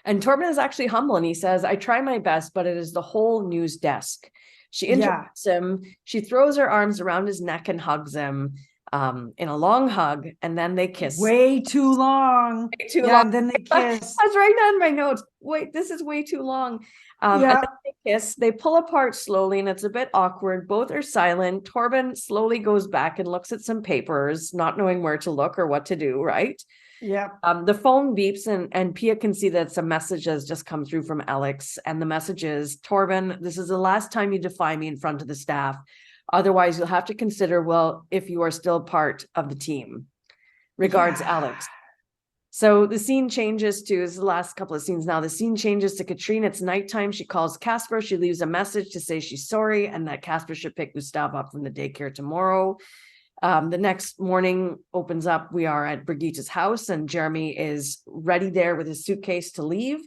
And Torben is actually humble, and he says, I try my best, but it is the whole news desk. She interrupts him. She throws her arms around his neck and hugs him in a long hug, and then they kiss. Way too long. And then they kiss. I was writing on my notes. Wait, this is way too long. And then they kiss. They pull apart slowly, and it's a bit awkward. Both are silent. Torben slowly goes back and looks at some papers, not knowing where to look or what to do, right? The phone beeps and Pia can see that some message has just come through from Alex, and the message is, Torben, this is the last time you defy me in front of the staff. Otherwise, you'll have to consider, well, if you are still part of the team. Regards, Alex. So the scene changes to, this is the last couple of scenes now, the scene changes to Katrine. It's nighttime. She calls Casper. She leaves a message to say she's sorry and that Casper should pick Gustav up from the daycare tomorrow. The next morning opens up. We are at Birgitte's house, and Jeremy is ready there with his suitcase to leave.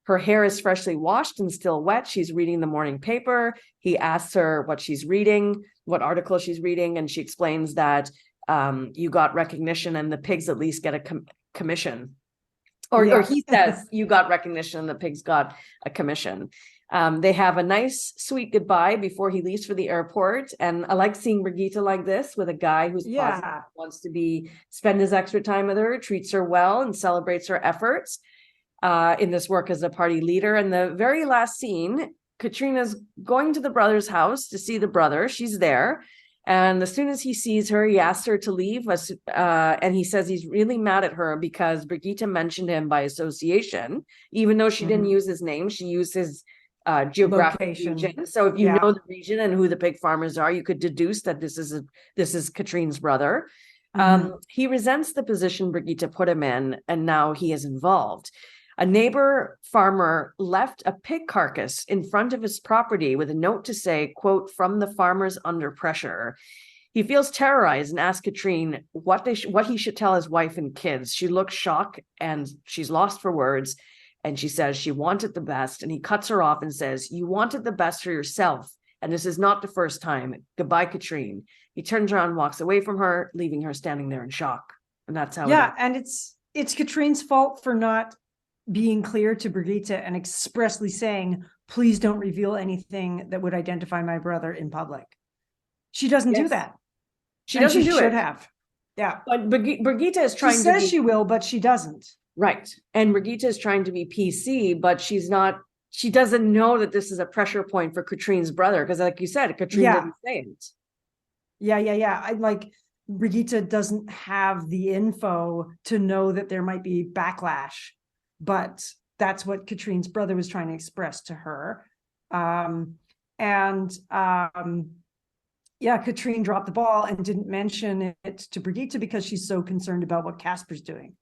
Her hair is freshly washed and still wet. She's reading the morning paper. He asks her what she's reading, what article she's reading, and she explains that you got recognition and the pigs at least get a commission. Or he says you got recognition and the pigs got a commission. They have a nice, sweet goodbye before he leaves for the airport. And I like seeing Birgitte like this, with a guy who's positive, wants to spend his extra time with her, treats her well, and celebrates her efforts in this work as a party leader. And the very last scene, Katrina's going to the brother's house to see the brother. She's there. And as soon as he sees her, he asks her to leave. And he says he's really mad at her because Birgitte mentioned him by association, even though she didn't use his name. She used his geographic region. So if you know the region and who the pig farmers are, you could deduce that this is Katrine's brother. He resents the position Birgitte put him in, and now he is involved. A neighbor farmer left a pig carcass in front of his property with a note to say, quote, from the farmers under pressure. He feels terrorized and asks Katrine what he should tell his wife and kids. She looks shocked and she's lost for words. And she says she wanted the best. And he cuts her off and says, you wanted the best for yourself. And this is not the first time. Goodbye, Katrine. He turns around and walks away from her, leaving her standing there in shock. And that's how and it's Katrine's fault for not being clear to Birgitte and expressly saying, please don't reveal anything that would identify my brother in public. She doesn't do that. She doesn't do it. Should have. Yeah. But Birgitte is trying she says she will, but she doesn't. Right. And Brigitte is trying to be PC, but she doesn't know that this is a pressure point for Katrine's brother. Because like you said, Katrine Yeah. didn't say it. Yeah. I like Brigitte doesn't have the info to know that there might be backlash, but that's what Katrine's brother was trying to express to her. Yeah, Katrine dropped the ball and didn't mention it to Brigitte because she's so concerned about what Casper's doing.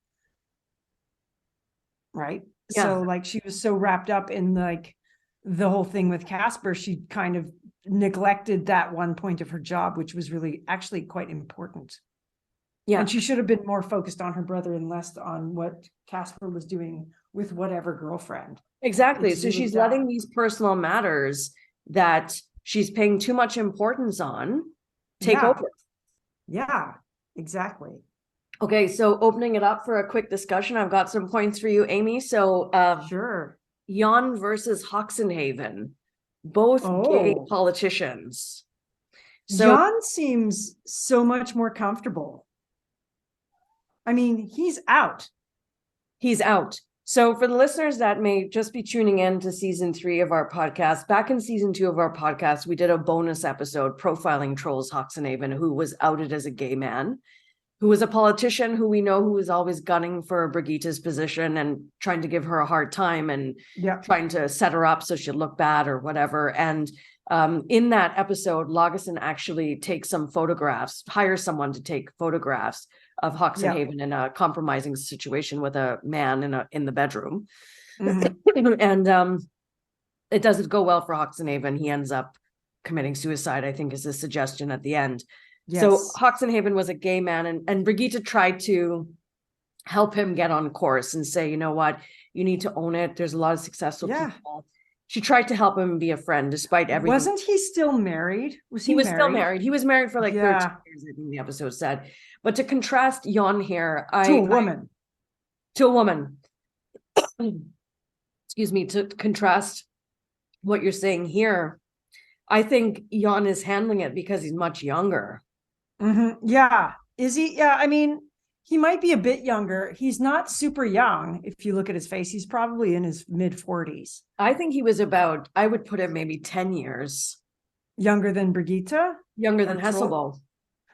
Right. Yeah. So like she was so wrapped up in like the whole thing with Casper, she kind of neglected that one point of her job, which was really actually quite important. Yeah. And she should have been more focused on her brother and less on what Casper was doing with whatever girlfriend. Exactly. It's So really she's dumb. letting these personal matters that she's paying too much importance on take Yeah. over. Yeah, exactly. Okay, so opening it up for a quick discussion, I've got some points for you, Amy. So Sure. Jan versus Hoxenhaven, both gay Oh. politicians. So Jan seems so much more comfortable. I mean, he's out. he's out. So for the listeners that may just be tuning in to season 3 of our podcast, back in season 2 of our podcast, we did a bonus episode profiling Troels Hoxenhaven, who was outed as a gay man, who was a politician who we know who was always gunning for Brigitte's position and trying to give her a hard time and Yeah. trying to set her up so she'd look bad or whatever. And in that episode, Lagesson actually takes some photographs, hires someone to take photographs of Hoxenhaven in a compromising situation with a man in the bedroom. Mhm. And it doesn't go well for Hoxenhaven. He ends up committing suicide, I think is the suggestion at the end. Yes. So Hoxenhaven was a gay man, and Brigitte tried to help him get on course and say, you know what, you need to own it. There's a lot of successful people. She tried to help him be a friend despite everything. Wasn't he still married? He was still married. He was married for like 13 years, I think the episode said. But to contrast Jan here, to a woman. To a woman. Excuse me, to contrast what you're saying here, I think Jan is handling it because he's much younger. Mm-hmm. Yeah. Is he? Yeah. I mean, he might be a bit younger. He's not super young. If you look at his face, he's probably in his mid 40s. I think he was I would put him maybe 10 years. Younger than Brigitte? Younger than Hesselbald.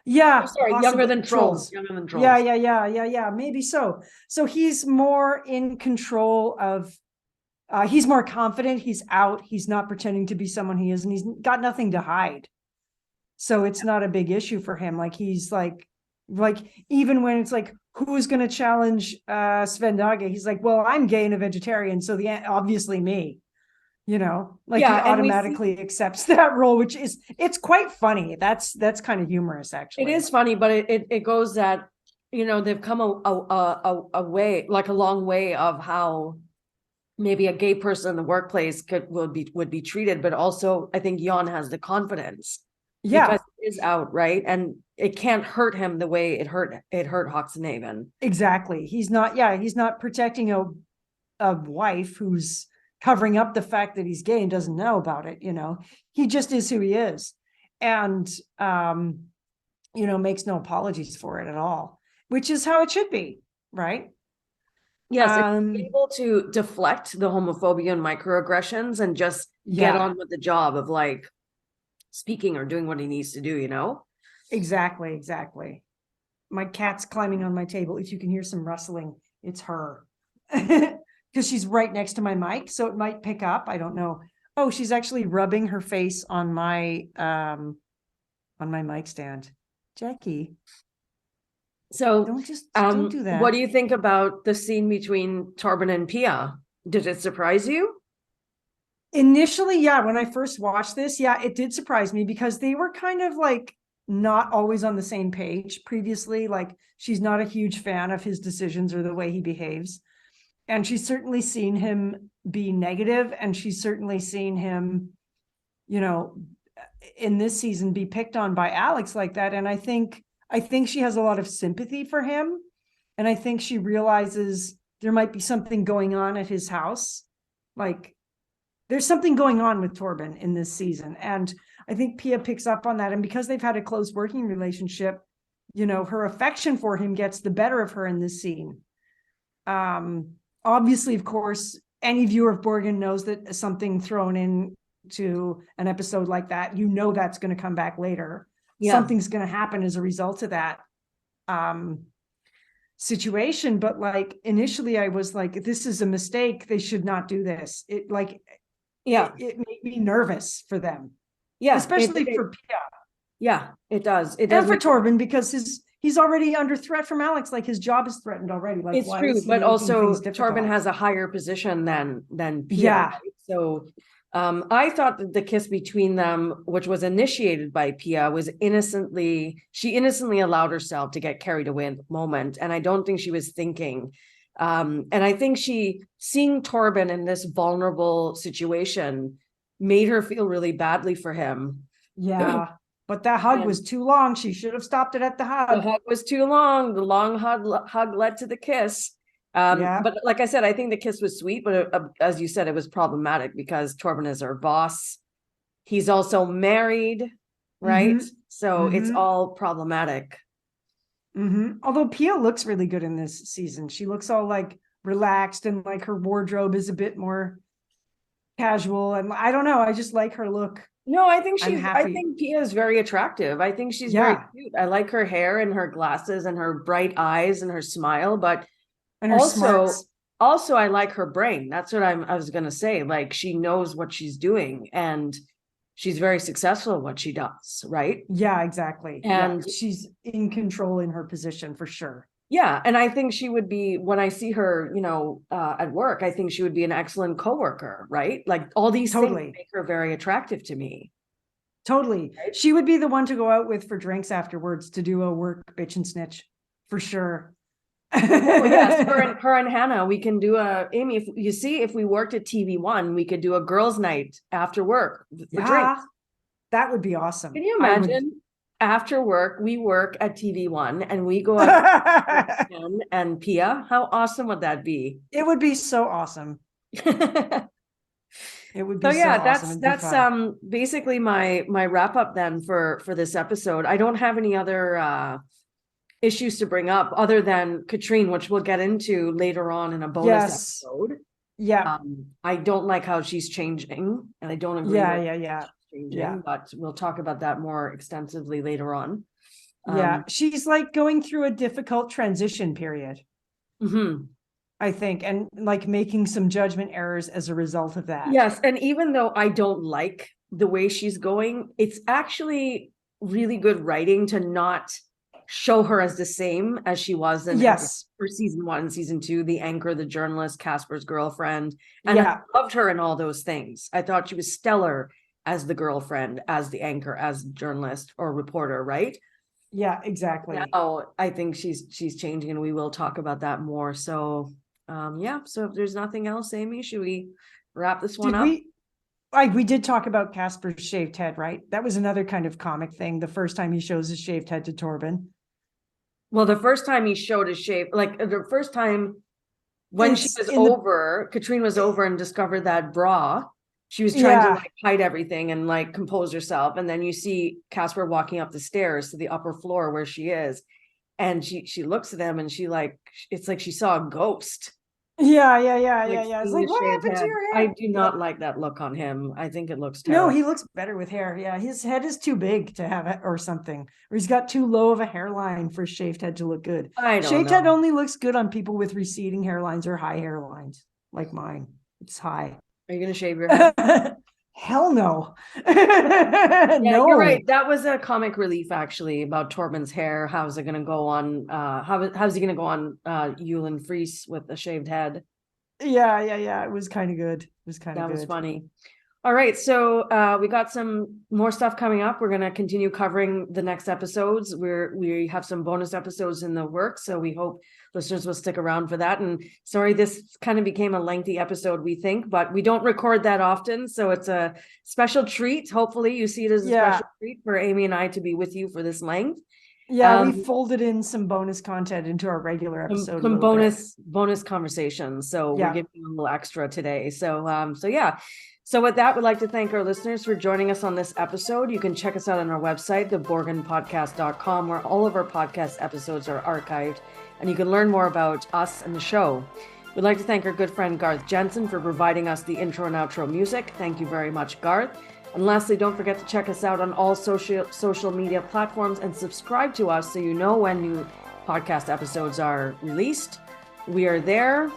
Yeah. Sorry, younger than Troels. Younger than Troels. Yeah. Maybe so. So he's more in control of, he's more confident. He's out. He's not pretending to be someone he isn't. He's got nothing to hide. So it's not a big issue for him. Like he's like even when it's like, who's going to challenge Sven Dage? He's like, well, I'm gay and a vegetarian. So obviously me, you know, like he automatically accepts that role, which it's quite funny. That's kind of humorous, actually. It is funny, but it goes that, you know, they've come a way, like a long way of how maybe a gay person in the workplace would be treated, but also I think Jan has the confidence. Yeah. Because he is out, right? And it can't hurt him the way it hurt Hoxenhaven. Exactly. He's not protecting a wife who's covering up the fact that he's gay and doesn't know about it, you know. He just is who he is. And you know, makes no apologies for it at all, which is how it should be, right? Yes, able to deflect the homophobia and microaggressions and just get on with the job of like speaking or doing what he needs to do, you know? Exactly. My cat's climbing on my table. If you can hear some rustling, it's her. Because she's right next to my mic, so it might pick up. I don't know. Oh, she's actually rubbing her face on my mic stand. Jackie. So don't do that. What do you think about the scene between Torben and Pia? Did it surprise you? Initially, yeah, when I first watched this, yeah, it did surprise me because they were kind of like not always on the same page previously. Like she's not a huge fan of his decisions or the way he behaves. And she's certainly seen him be negative, and she's certainly seen him, you know, in this season be picked on by Alex like that. And I think she has a lot of sympathy for him. And I think she realizes there might be something going on at his house. Like there's something going on with Torben in this season. And I think Pia picks up on that. And because they've had a close working relationship, you know, her affection for him gets the better of her in this scene. Obviously, of course, any viewer of Borgen knows that something thrown in to an episode like that, that's going to come back later. Yeah. Something's going to happen as a result of that situation. But like initially I was like, this is a mistake. They should not do this. It made me nervous for them. Yeah. Especially for Pia. Yeah, it does. It And does. for Torben, because he's already under threat from Alex. Like his job is threatened already. Like, It's true, is he but making also things difficult? Torben has a higher position than Pia. Yeah. Right? So I thought that the kiss between them, which was initiated by Pia, she innocently allowed herself to get carried away in the moment. And I don't think she was thinking. And I think seeing Torben in this vulnerable situation made her feel really badly for him. Yeah. But that hug was too long. She should have stopped it at the hug. The hug was too long. The long hug led to the kiss. But like I said, I think the kiss was sweet, but as you said, it was problematic because Torben is her boss. He's also married, right? Mm-hmm. So it's all problematic. Mm-hmm. Although Pia looks really good in this season. She looks all like relaxed and like her wardrobe is a bit more casual. And I don't know. I just like her look. No, I think I'm I happy. think Pia is very attractive. I think she's very cute. I like her hair and her glasses and her bright eyes and her smile, but and her smarts. Also I like her brain. That's what I was gonna say. Like she knows what she's doing and she's very successful at what she does, right? Yeah, exactly. And she's in control in her position for sure. Yeah, and I think she would be, when I see her, at work, I think she would be an excellent coworker, right? Like all these things make her very attractive to me. Totally. Right? She would be the one to go out with for drinks afterwards to do a work bitch and snitch for sure. Yes, her and Hannah, we can do Amy, if we worked at TV1, we could do a girls' night after work for drinks. That would be awesome. Can you imagine? After work, we work at TV1 and we go out and Pia. How awesome would that be? It would be so awesome. It would be awesome. That's basically my wrap up then for this episode. I don't have any other issues to bring up other than Katrine, which we'll get into later on in a bonus episode. Yeah. I don't like how she's changing and I don't agree. Yeah. But we'll talk about that more extensively later on. She's like going through a difficult transition period. I think, and like making some judgment errors as a result of that. Yes, and even though I don't like the way she's going, it's actually really good writing to not show her as the same as she was in for season 1 and season 2, the anchor, the journalist, Casper's girlfriend. And I loved her in all those things. I thought she was stellar as the girlfriend, as the anchor, as journalist or reporter, right? Yeah, exactly. Now I think she's changing and we will talk about that more. So so if there's nothing else, Amy, should we wrap this one up? We did talk about Casper's shaved head, right? That was another kind of comic thing. The first time he shows his shaved head to Torben. Well, the first time he showed his shave, like the first time when Katrine was over and discovered that bra, she was trying to like hide everything and like compose herself. And then you see Casper walking up the stairs to the upper floor where she is. And she looks at him and it's like she saw a ghost. Yeah. It's like, what happened to your hair? I do not like that look on him. I think it looks terrible. No, he looks better with hair. Yeah, his head is too big to have it or something. Or he's got too low of a hairline for a shaved head to look good. Shaved head only looks good on people with receding hairlines or high hairlines, like mine. It's high. Are you going to shave your head? Hell no. No, you're right. That was a comic relief actually about Torben's hair. How's it going to go on? How's he going to go on Yulin Fries with a shaved head? Yeah. It was kind of good. That was funny. All right, so we got some more stuff coming up. We're going to continue covering the next episodes. We have some bonus episodes in the works, so we hope listeners will stick around for that. And sorry, this kind of became a lengthy episode, we think, but we don't record that often, so it's a special treat. Hopefully you see it as a special treat for Amy and I to be with you for this length. Yeah, we folded in some bonus content into our regular episode. a Some little bit. bonus conversations. So we're Yeah. giving you a little extra today. So yeah. So with that, we'd like to thank our listeners for joining us on this episode. You can check us out on our website, theborgenpodcast.com, where all of our podcast episodes are archived, and you can learn more about us and the show. We'd like to thank our good friend Garth Jensen for providing us the intro and outro music. Thank you very much, Garth. And lastly, don't forget to check us out on all social media platforms and subscribe to us so you know when new podcast episodes are released. We are there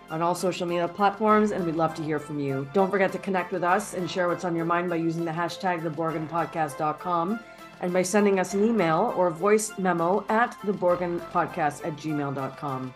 on all social media platforms, and we'd love to hear from you. Don't forget to connect with us and share what's on your mind by using the hashtag theborgenpodcast.com and by sending us an email or voice memo at theborgenpodcast@gmail.com.